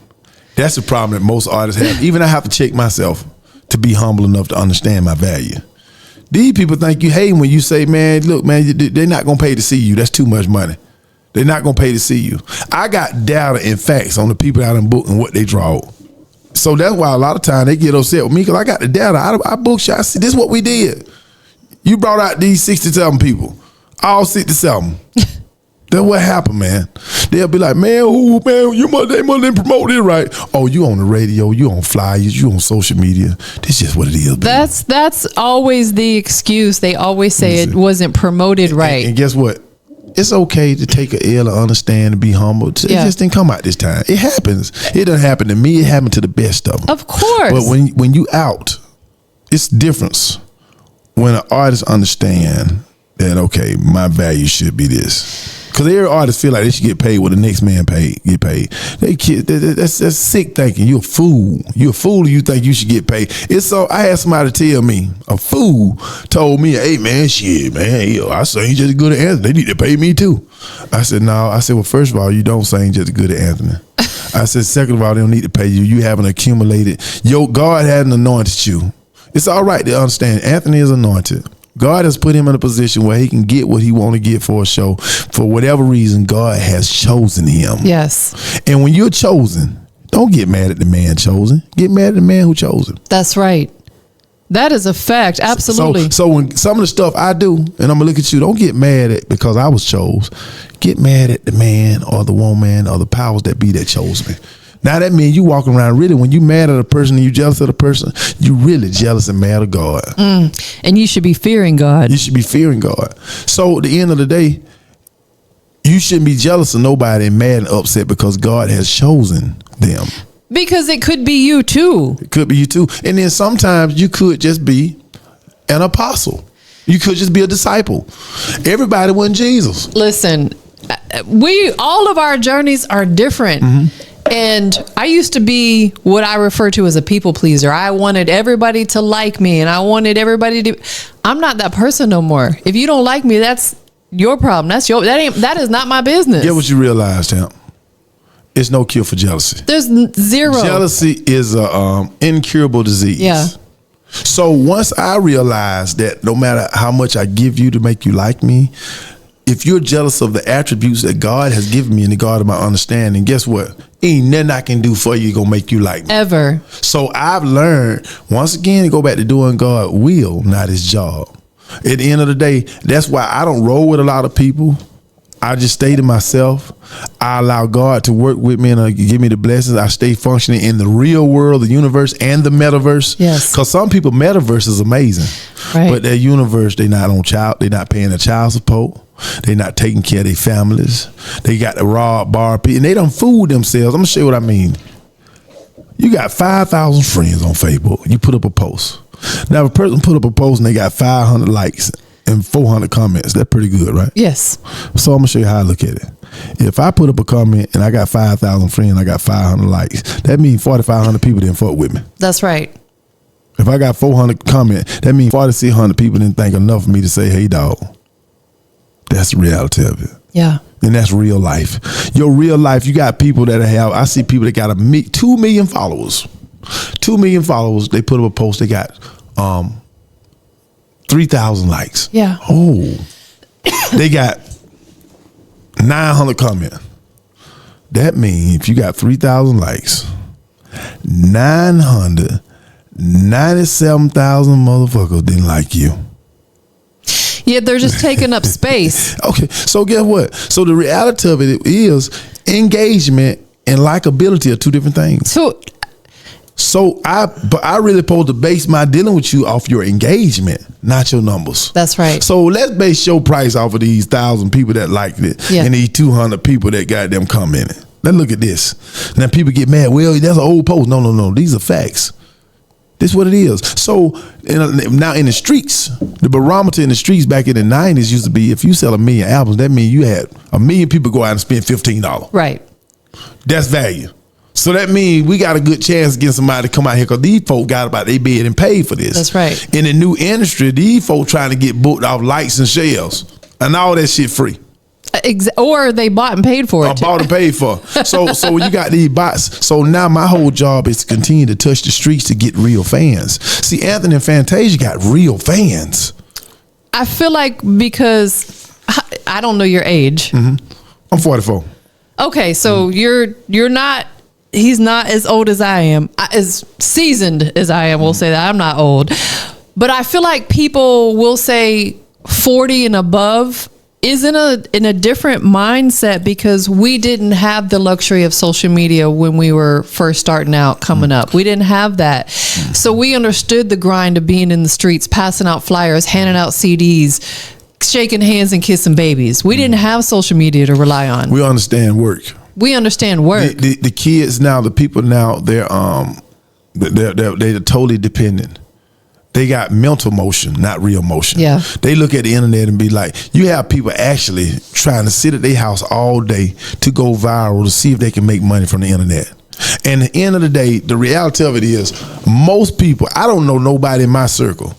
that's the problem that most artists have. Even I have to check myself to be humble enough to understand my value. These people think you hate when you say, man, look, man, they're not going to pay to see you. That's too much money. They're not going to pay to see you. I got data and facts on the people out in book and what they draw. So that's why a lot of times they get upset with me, because I got the data. I booked shit. I see this is what we did. You brought out these 67 people, all 67. That's what happened, man. They'll be like, man, they must promote it right. Oh, you on the radio, you on flyers, you on social media. This is what it is, baby. That's always the excuse. They always say it wasn't promoted right. And guess what? It's okay to take an L and understand and be humble. It just didn't come out this time. It happens. It doesn't happen to me. It happened to the best of them. Of course. But when you out, it's difference. When an artist understand that, okay, my value should be this. Because every artist feel like they should get paid what the next man get paid. That's sick thinking. You're a fool. You're a fool if you think you should get paid. I had somebody tell me, a fool told me, hey man, shit, man, I sing just as good as Anthony. They need to pay me too. I said, no. I said, well, first of all, you don't sing just as good as Anthony. I said, second of all, they don't need to pay you. You haven't accumulated. God hadn't anointed you. It's all right to understand Anthony is anointed. God has put him in a position where he can get what he want to get for a show. For whatever reason, God has chosen him. Yes. And when you're chosen, don't get mad at the man chosen. Get mad at the man who chose him. That's right. That is a fact. Absolutely. So when some of the stuff I do, and I'm gonna look at you, don't get mad at because I was chose. Get mad at the man or the woman or the powers that be that chose me. Now that means you walking around really, when you mad at a person and you jealous of the person, you really jealous and mad of God. And you should be fearing God. You should be fearing God. So at the end of the day, you shouldn't be jealous of nobody and mad and upset because God has chosen them. Because it could be you too. It could be you too. And then sometimes you could just be an apostle. You could just be a disciple. Everybody wasn't Jesus. Listen, all of our journeys are different. And I used to be what I refer to as a people pleaser. I wanted everybody to like me, and I wanted everybody to. I'm not that person no more. If you don't like me, that's your problem. That is not my business. Get what you realize, Tamp. It's no cure for jealousy. There's zero. Jealousy is a incurable disease. Yeah. So once I realized that no matter how much I give you to make you like me, if you're jealous of the attributes that God has given me and the God of my understanding, guess what? Ain't nothing I can do for you gonna make you like me. Ever. So I've learned, once again, to go back to doing God's will, not his job. At the end of the day, that's why I don't roll with a lot of people. I just stay to myself. I allow God to work with me and give me the blessings. I stay functioning in the real world, the universe, and the metaverse. Yes. Because some people, metaverse is amazing. Right. But their universe, they're not paying their child support. They're not taking care of their families. They got the raw bar, and they done fooled themselves. I'm gonna show you what I mean. You got 5,000 friends on Facebook. You put up a post. Now, if a person put up a post and they got 500 likes and 400 comments, that's pretty good, right? Yes. So I'm going to show you how I look at it. If I put up a comment and I got 5,000 friends, I got 500 likes, that means 4,500 people didn't fuck with me. That's right. If I got 400 comments, that means 4,600 people didn't think enough of me to say, hey, dog. That's the reality of it. Yeah. And that's real life. Your real life, you got people that have, I see people that got 2 million followers. 2 million followers, they put up a post, they got 3,000 likes. Yeah. Oh. They got 900 comments. That means if you got 3,000 likes, 997,000 motherfuckers didn't like you. Yeah, they're just taking up space. Okay, so guess what? So the reality of it is engagement and likability are two different things. So I really supposed to base my dealing with you off your engagement, not your numbers. That's right. So let's base your price off of these 1,000 people that liked it and these 200 people that got them commenting. Let's look at this. Now people get mad. Well, that's an old post. No. These are facts. This is what it is. So now in the streets, the barometer in the streets back in the 90s used to be, if you sell 1 million albums, that means you had 1 million people go out and spend $15. Right. That's value. So that means we got a good chance to get somebody to come out here because these folk got about their bed and paid for this. That's right. In the new industry, these folk trying to get booked off lights and shells and all that shit free. Or they bought and paid for it. Bought and paid for. So you got these bots. So now my whole job is to continue to touch the streets to get real fans. See, Anthony and Fantasia got real fans. I feel like because I don't know your age. Mm-hmm. I'm 44. Okay, so you're not. He's not as old as I am, as seasoned as I am. We'll say that. I'm not old, but I feel like people will say 40 and above is in a different mindset because we didn't have the luxury of social media when we were first starting out, coming up. We didn't have that. So we understood the grind of being in the streets, passing out flyers, handing out CDs, shaking hands and kissing babies. We didn't have social media to rely on. We understand work. We understand work. The kids now, the people now, they're totally dependent. They got mental motion, not real motion. Yeah. They look at the internet and be like, you have people actually trying to sit at their house all day to go viral to see if they can make money from the internet. And at the end of the day, the reality of it is most people, I don't know nobody in my circle,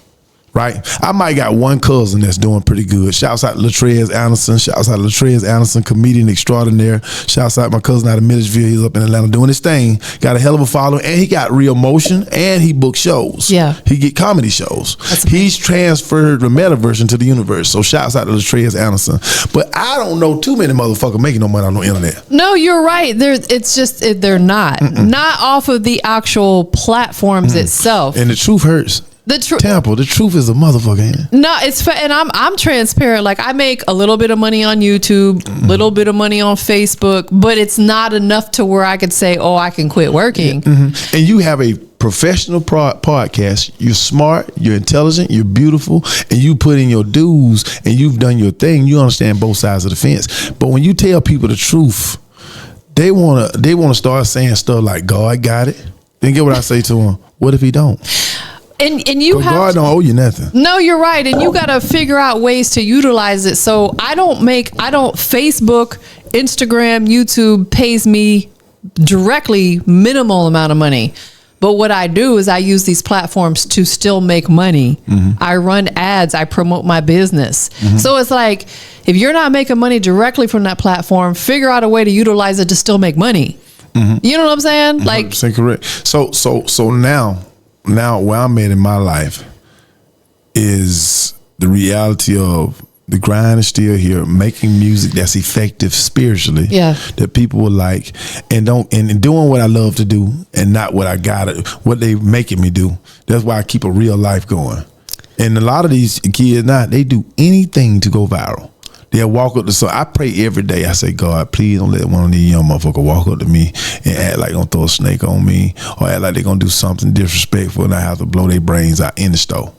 right? I might got one cousin that's doing pretty good. Shouts out Latrez Anderson. Shouts out Latrez Anderson, comedian extraordinaire. Shouts out my cousin out of Milledgeville. He's up in Atlanta doing his thing. Got a hell of a following, and he got real motion, and he booked shows. Yeah. He get comedy shows. He's transferred the metaverse into the universe. So shouts out to Latrez Anderson. But I don't know too many motherfuckers making no money on the internet. No, you're right. It's just they're not. Not off of the actual platforms itself. And the truth hurts. The truth, Tampa, the truth is a motherfucker, ain't it? No, it's fair, and I'm transparent. Like I make a little bit of money on YouTube, little bit of money on Facebook, but it's not enough to where I could say, "Oh, I can quit working." And you have a professional podcast. You're smart, you're intelligent, you're beautiful, and you put in your dues and you've done your thing. You understand both sides of the fence. But when you tell people the truth, they wanna start saying stuff like, "God got it." Then get what I say to them? What if he don't? And you have God don't owe you nothing. No, you're right. And you got to figure out ways to utilize it. So I don't Facebook, Instagram, YouTube pays me directly minimal amount of money. But what I do is I use these platforms to still make money. I run ads. I promote my business. So it's like, if you're not making money directly from that platform, figure out a way to utilize it to still make money. You know what I'm saying? Like, 100% correct. So now where I'm at in my life is the reality of the grind is still here, making music that's effective spiritually, that people will like, and doing what I love to do and not what they making me do. That's why I keep a real life going. And a lot of these kids now, they do anything to go viral. They'll walk up to I pray every day. I say, God, please don't let one of these young motherfuckers walk up to me and act like they're gonna throw a snake on me or act like they're gonna do something disrespectful and I have to blow their brains out in the store.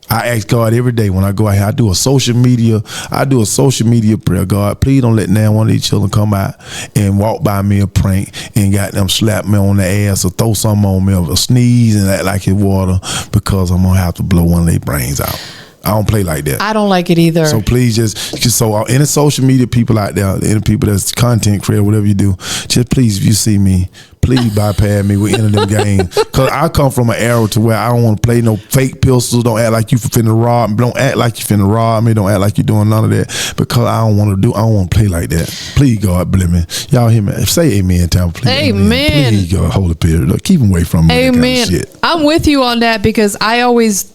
I ask God every day when I go out here. I do a social media prayer. God, please don't let now one of these children come out and walk by me a prank and got them slap me on the ass or throw something on me or sneeze and act like it's water, because I'm gonna have to blow one of their brains out. I don't play like that. I don't like it either. So please just so any social media people out there, any people that's content creator, whatever you do, just please, if you see me, please bypass me with any of them games. Cause I come from an era to where I don't want to play no fake pistols. Don't act like you finna rob. Don't act like you finna rob me. Don't act like you doing none of that. Because I don't want to play like that. Please, God bless me. Y'all hear me? Say amen, Tampa. Please. Amen. Please, God, hold the period. Look, keep them away from me. Amen. That kind of shit. I'm with you on that, because I always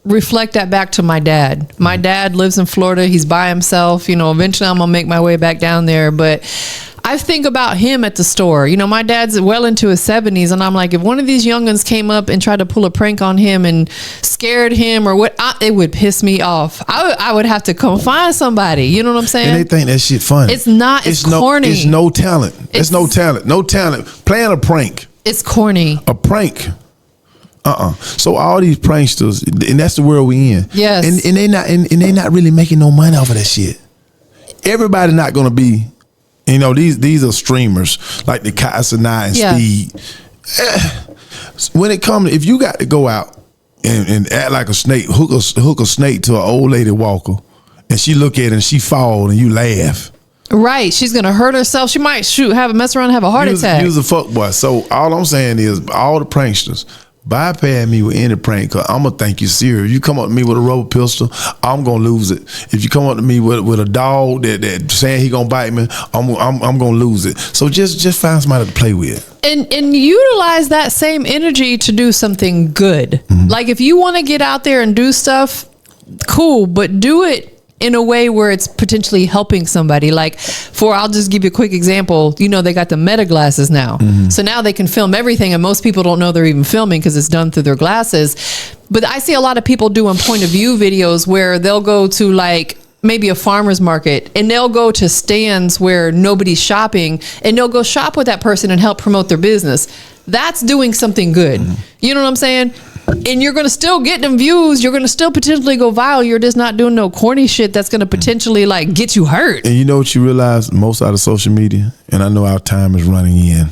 reflect that back to my dad. My dad lives in Florida. He's by himself. Eventually I'm gonna make my way back down there, but I think about him at the store. My dad's well into his 70s, and I'm like, if one of these young'uns came up and tried to pull a prank on him and scared him or what, it would piss me off. I would have to come find somebody. You know what I'm saying? And they think that shit funny. It's not. It's corny. It's no talent. It's no talent. No talent. Playing a prank. It's corny. A prank. So all these pranksters, and that's the world we in. Yes. And they not really making no money off of that shit. Everybody not gonna be, these are streamers like the Casanai and Speed. When it comes, if you got to go out and act like a snake, hook a snake to an old lady walker, and she look at it and she fall and you laugh. Right, she's gonna hurt herself. She might mess around and have a heart attack. Use a fuck boy. So all I'm saying is, all the pranksters, bypass me with any prank, cause I'm gonna think you serious. You come up to me with a rubber pistol, I'm gonna lose it. If you come up to me with a dog that saying he gonna bite me, I'm gonna lose it. So just find somebody to play with. And utilize that same energy to do something good. Mm-hmm. Like if you want to get out there and do stuff, cool, but do it in a way where it's potentially helping somebody. Like I'll just give you a quick example. They got the Meta glasses now. Mm-hmm. So now they can film everything, and most people don't know they're even filming because it's done through their glasses. But I see a lot of people doing point of view videos where they'll go to like maybe a farmer's market, and they'll go to stands where nobody's shopping, and they'll go shop with that person and help promote their business. That's doing something good. Mm-hmm. You know what I'm saying? And you're going to still get them views. You're going to still potentially go viral. You're just not doing no corny shit that's going to potentially like get you hurt. And you know what you realize most out of social media, and I know our time is running in,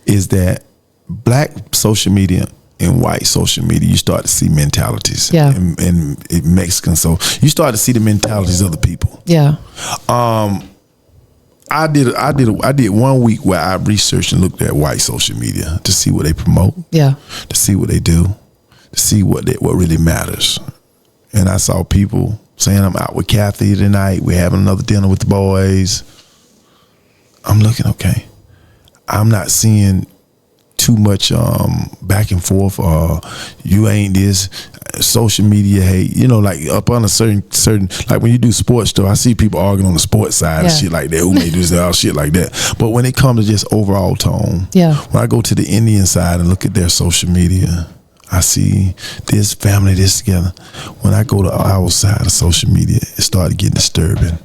is that black social media and white social media, you start to see mentalities. Yeah. And Mexican, so you start to see the mentalities of the people. Yeah. I did 1 week where I researched and looked at white social media to see what they promote. Yeah. To see what they do. To see what really matters. And I saw people saying, I'm out with Kathy tonight. We're having another dinner with the boys. I'm looking, okay. I'm not seeing too much back and forth. You ain't this. Social media hate. Like up on a certain like when you do sports stuff, I see people arguing on the sports side and shit like that. Who made this? All shit like that. But when it comes to just overall tone, when I go to the Indian side and look at their social media, I see this family, this together. When I go to our side of social media, it started getting disturbing.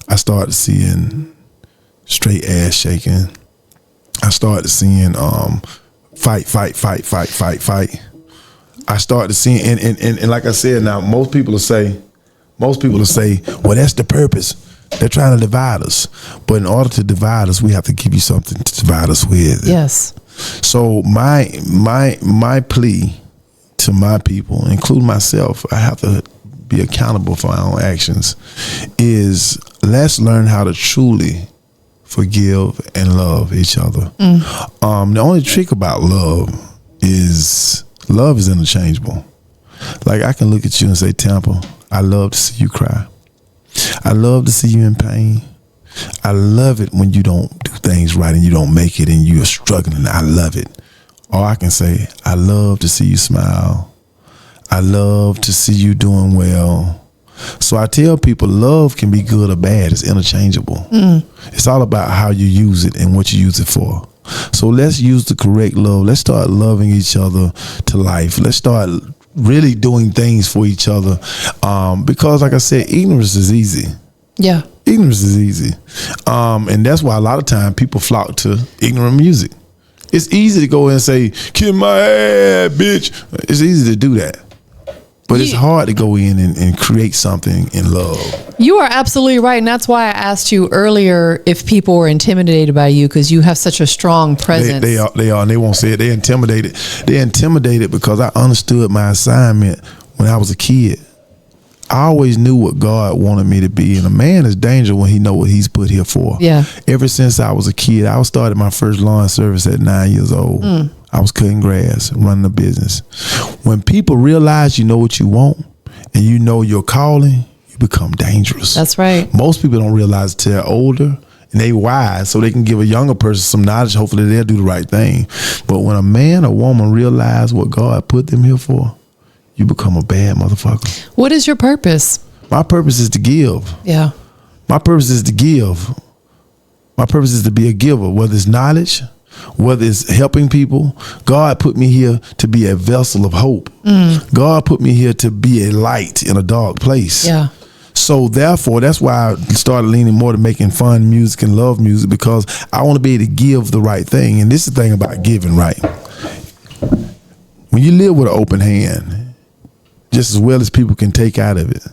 I started seeing straight ass shaking. I started seeing fight. I started seeing and like I said, now most people will say, well, that's the purpose. They're trying to divide us. But in order to divide us, we have to give you something to divide us with. Yes. So my plea to my people, including myself, I have to be accountable for our own actions, is let's learn how to truly forgive and love each other. The only trick about love is interchangeable. Like I can look at you and say, Tampa, I love to see you cry. I love to see you in pain. I love it when you don't do things right and you don't make it and you're struggling. I love it. Or I can say, I love to see you smile. I love to see you doing well. So I tell people love can be good or bad. It's interchangeable. It's all about how you use it and what you use it for. So let's use the correct love. Let's start loving each other to life. Let's start really doing things for each other. Because like I said, ignorance is easy. Yeah. Ignorance is easy. And that's why a lot of time people flock to ignorant music. It's easy to go and say, kiss my ass, bitch. It's easy to do that. But it's hard to go in and create something in love. You are absolutely right. And that's why I asked you earlier if people were intimidated by you, because you have such a strong presence. They are, and they won't say it. They're intimidated. They're intimidated because I understood my assignment when I was a kid. I always knew what God wanted me to be. And a man is dangerous when he know what he's put here for. Yeah. Ever since I was a kid, I started my first lawn service at 9 years old. I was cutting grass, running a business. When people realize you know what you want and you know your calling, you become dangerous. That's right. Most people don't realize it till they're older and they wise, so they can give a younger person some knowledge. Hopefully they'll do the right thing. But when a man or woman realize what God put them here for, you become a bad motherfucker. What is your purpose? My purpose is to give. Yeah. My purpose is to give. My purpose is to be a giver, whether it's knowledge, whether it's helping people. God put me here to be a vessel of hope. God put me here to be a light in a dark place. Yeah. So therefore, that's why I started leaning more to making fun music and love music, because I want to be able to give the right thing. And this is the thing about giving, right? When you live with an open hand, just as well as people can take out of it,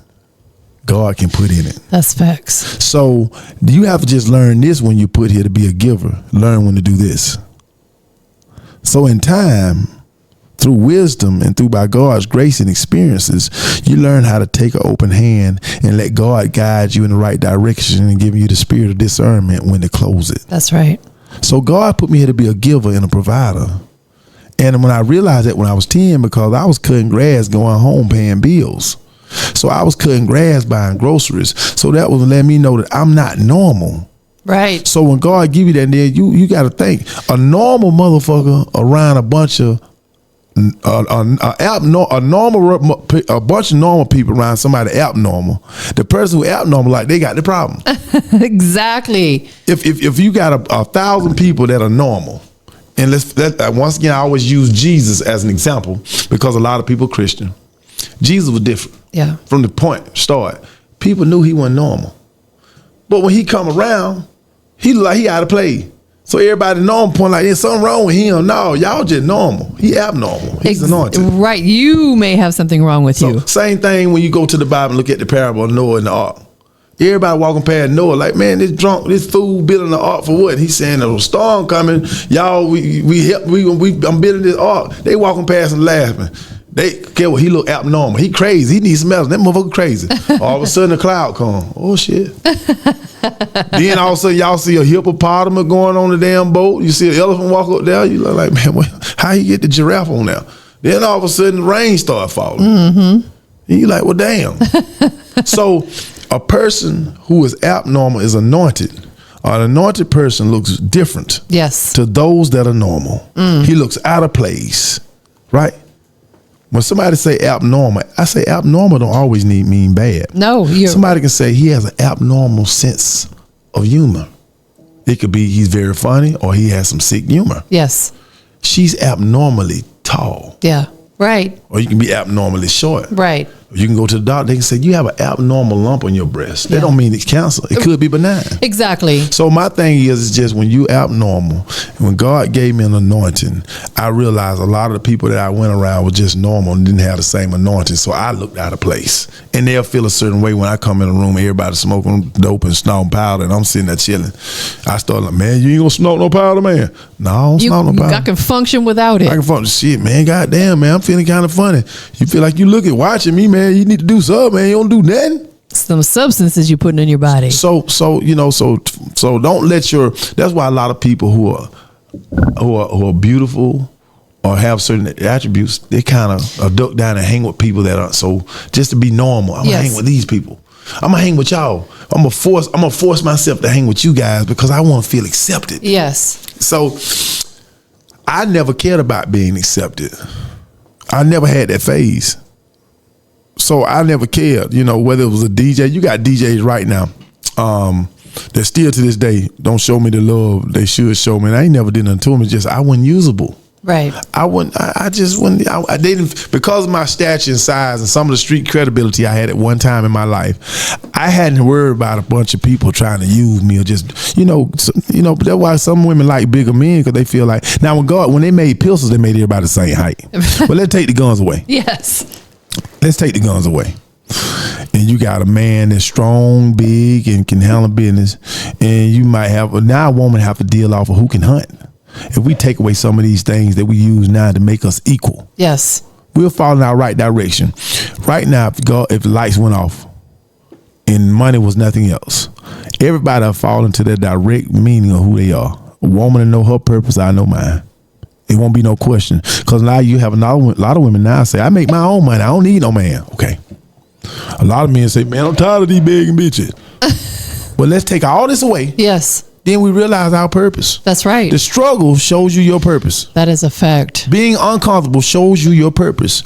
God can put in it. That's facts. So you have to just learn this when you put here to be a giver. Learn when to do this. So in time, through wisdom and through by God's grace and experiences, you learn how to take an open hand and let God guide you in the right direction and give you the spirit of discernment when to close it. That's right. So God put me here to be a giver and a provider. And when I realized that when I was 10, because I was cutting grass, going home, paying bills. So I was cutting grass, buying groceries. So that was letting me know that I'm not normal. Right. So when God give you that, then you got to think a normal motherfucker around a bunch of a bunch of normal people around somebody abnormal. The person who abnormal, like, they got the problem. Exactly. If you got 1,000 people that are normal, and once again, I always use Jesus as an example because a lot of people are Christian. Jesus was different. Yeah. From the start, people knew he wasn't normal. But when he come around, he look like he out of place. So everybody normal point like, there's something wrong with him. No, y'all just normal. He abnormal. He's anointed. Right. You may have something wrong with you. Same thing when you go to the Bible and look at the parable of Noah and the ark. Everybody walking past Noah like, man, this fool building the ark for what? He's saying there's a storm coming. Y'all, I'm building this ark. They walking past and laughing. They care what he look abnormal. He crazy. He needs some medicine. That motherfucker crazy. All of a sudden a cloud come. Oh shit. Then all of a sudden y'all see a hippopotamus going on the damn boat. You see an elephant walk up there. You look like, man, how you get the giraffe on there? Then all of a sudden the rain start falling. And you like, well, damn. So a person who is abnormal is anointed. An anointed person looks different. Yes. To those that are normal. He looks out of place, right? When somebody say abnormal, I say abnormal don't always mean bad. No, somebody can say he has an abnormal sense of humor. It could be he's very funny or he has some sick humor. Yes. She's abnormally tall. Yeah. Right. Or you can be abnormally short. Right. You can go to the doctor. They can say you have an abnormal lump on your breast. That don't mean it's cancer. It could be benign. Exactly. So my thing is just when you abnormal, when God gave me an anointing, I realized a lot of the people that I went around were just normal and didn't have the same anointing. So I looked out of place. And they'll feel a certain way when I come in the room. Everybody smoking dope and snorting powder, and I'm sitting there chilling. I start like, man, you ain't gonna smoke no powder, man. No, I don't smoke no powder. I can function without it. I can function. Shit, man. Goddamn, man. I'm feeling kind of funny. You feel like you watching me, man. You need to do something, man. You don't do nothing. Some substances you putting in your body. So don't let that's why a lot of people who are beautiful or have certain attributes, they kind of duck down and hang with people that aren't. So just to be normal, I'm gonna hang with these people. I'm gonna hang with y'all. I'm gonna force myself to hang with you guys because I want to feel accepted. Yes. So I never cared about being accepted. I never had that phase. So I never cared, whether it was a DJ. You got DJs right now that still to this day don't show me the love they should show me. And I ain't never did nothing to them. It's just I wasn't usable. Right. I just wouldn't. I didn't, because of my stature and size and some of the street credibility I had at one time in my life. I hadn't worried about a bunch of people trying to use me or just, that's why some women like bigger men, because they feel like, now when they made pistols, they made everybody the same height. But let's take the guns away. Yes. let's take the guns away. And you got a man that's strong, big, and can handle business. And you might have, now a woman have to deal off of who can hunt. If we take away some of these things that we use now to make us equal. Yes. We'll fall in our right direction. Right now, if the lights went off and money was nothing else, everybody will fall into their direct meaning of who they are. A woman to know her purpose, I know mine. It won't be no question. Because now you have a lot of women now say, I make my own money. I don't need no man. Okay. A lot of men say, man, I'm tired of these begging bitches. But let's take all this away. Yes. Then we realize our purpose. That's right. The struggle shows you your purpose. That is a fact. Being uncomfortable shows you your purpose.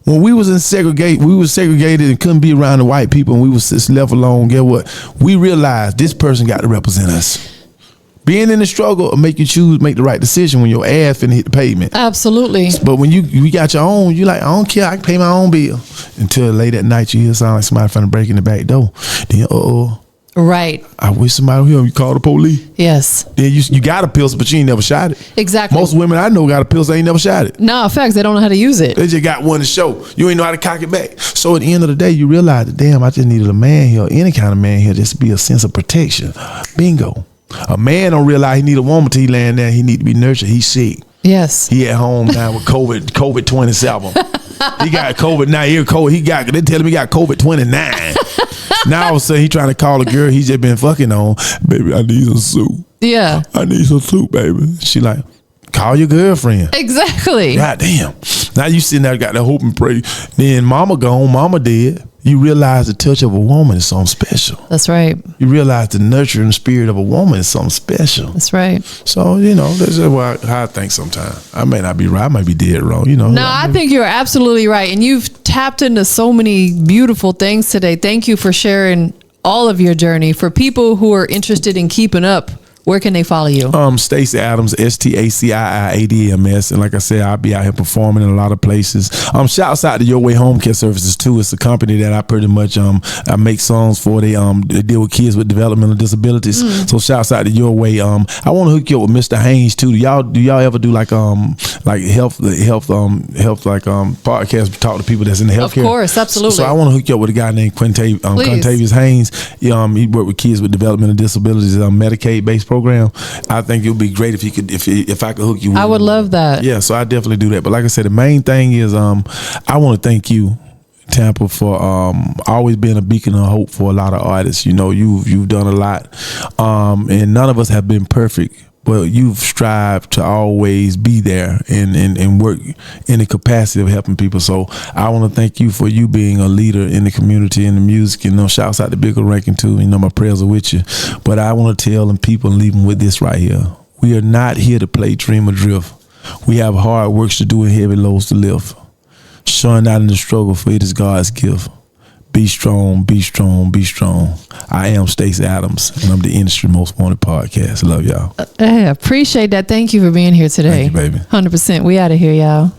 When we was segregated and couldn't be around the white people and we was just left alone, get what? We realized this person got to represent us. Being in the struggle will make you make the right decision when your ass finna hit the pavement. Absolutely. But when you got your own, you like, I don't care, I can pay my own bill. Until late at night you hear sound like somebody trying to break in the back door. Then right. I wish somebody would hear you call the police. Yes. Then you got a pistol, but you ain't never shot it. Exactly. Most women I know got a pistol, they ain't never shot it. No, facts, they don't know how to use it. They just got one to show. You ain't know how to cock it back. So at the end of the day, you realize that, damn, I just needed a man here, any kind of man here, just to be a sense of protection. Bingo. A man don't realize he need a woman till he laying there. He need to be nurtured. He's sick. Yes. He at home now with COVID 27. He got COVID now. They tell him he got COVID 29. Now all of a sudden he trying to call a girl he just been fucking on. Baby, I need some soup. Yeah. I need some soup, baby. She like, call your girlfriend. Exactly. God damn. Now you sitting there got the hope and pray. Then mama gone, mama dead. You realize the touch of a woman is something special. That's right. You realize the nurturing spirit of a woman is something special. That's right. So, that's just how I think sometimes. I may not be right. I might be dead wrong, No, I think you're absolutely right. And you've tapped into so many beautiful things today. Thank you for sharing all of your journey. For people who are interested in keeping up, where can they follow you? Stacii Adams, STACIIADMS. And like I said, I'll be out here performing in a lot of places. Shouts out to Your Way Home Care Services too. It's a company that I pretty much I make songs for. They deal with kids with developmental disabilities. So shouts out to Your Way. I want to hook you up with Mr. Haynes too. Do y'all ever do like health podcasts, talk to people that's in the healthcare? Of course, absolutely. So I want to hook you up with a guy named Quintavious Haynes. He worked with kids with developmental disabilities, Medicaid based program. I think it would be great if you could, if I could hook you with. I would love that. Yeah, so I definitely do that. But like I said, the main thing is I want to thank you, Tampa, for always being a beacon of hope for a lot of artists. You've done a lot, and none of us have been perfect. But you've strived to always be there and work in the capacity of helping people. So I want to thank you for you being a leader in the community and the music. Shouts out to Bigger Ranking too. My prayers are with you. But I want to tell them people and leave them with this right here. We are not here to play dream or drift. We have hard works to do and heavy loads to lift. Shine out in the struggle, for it is God's gift. Be strong, be strong, be strong. I am Stacii Adams, and I'm the industry most wanted podcast. Love y'all. I appreciate that. Thank you for being here today. Thank you, baby. 100%. We out of here, y'all.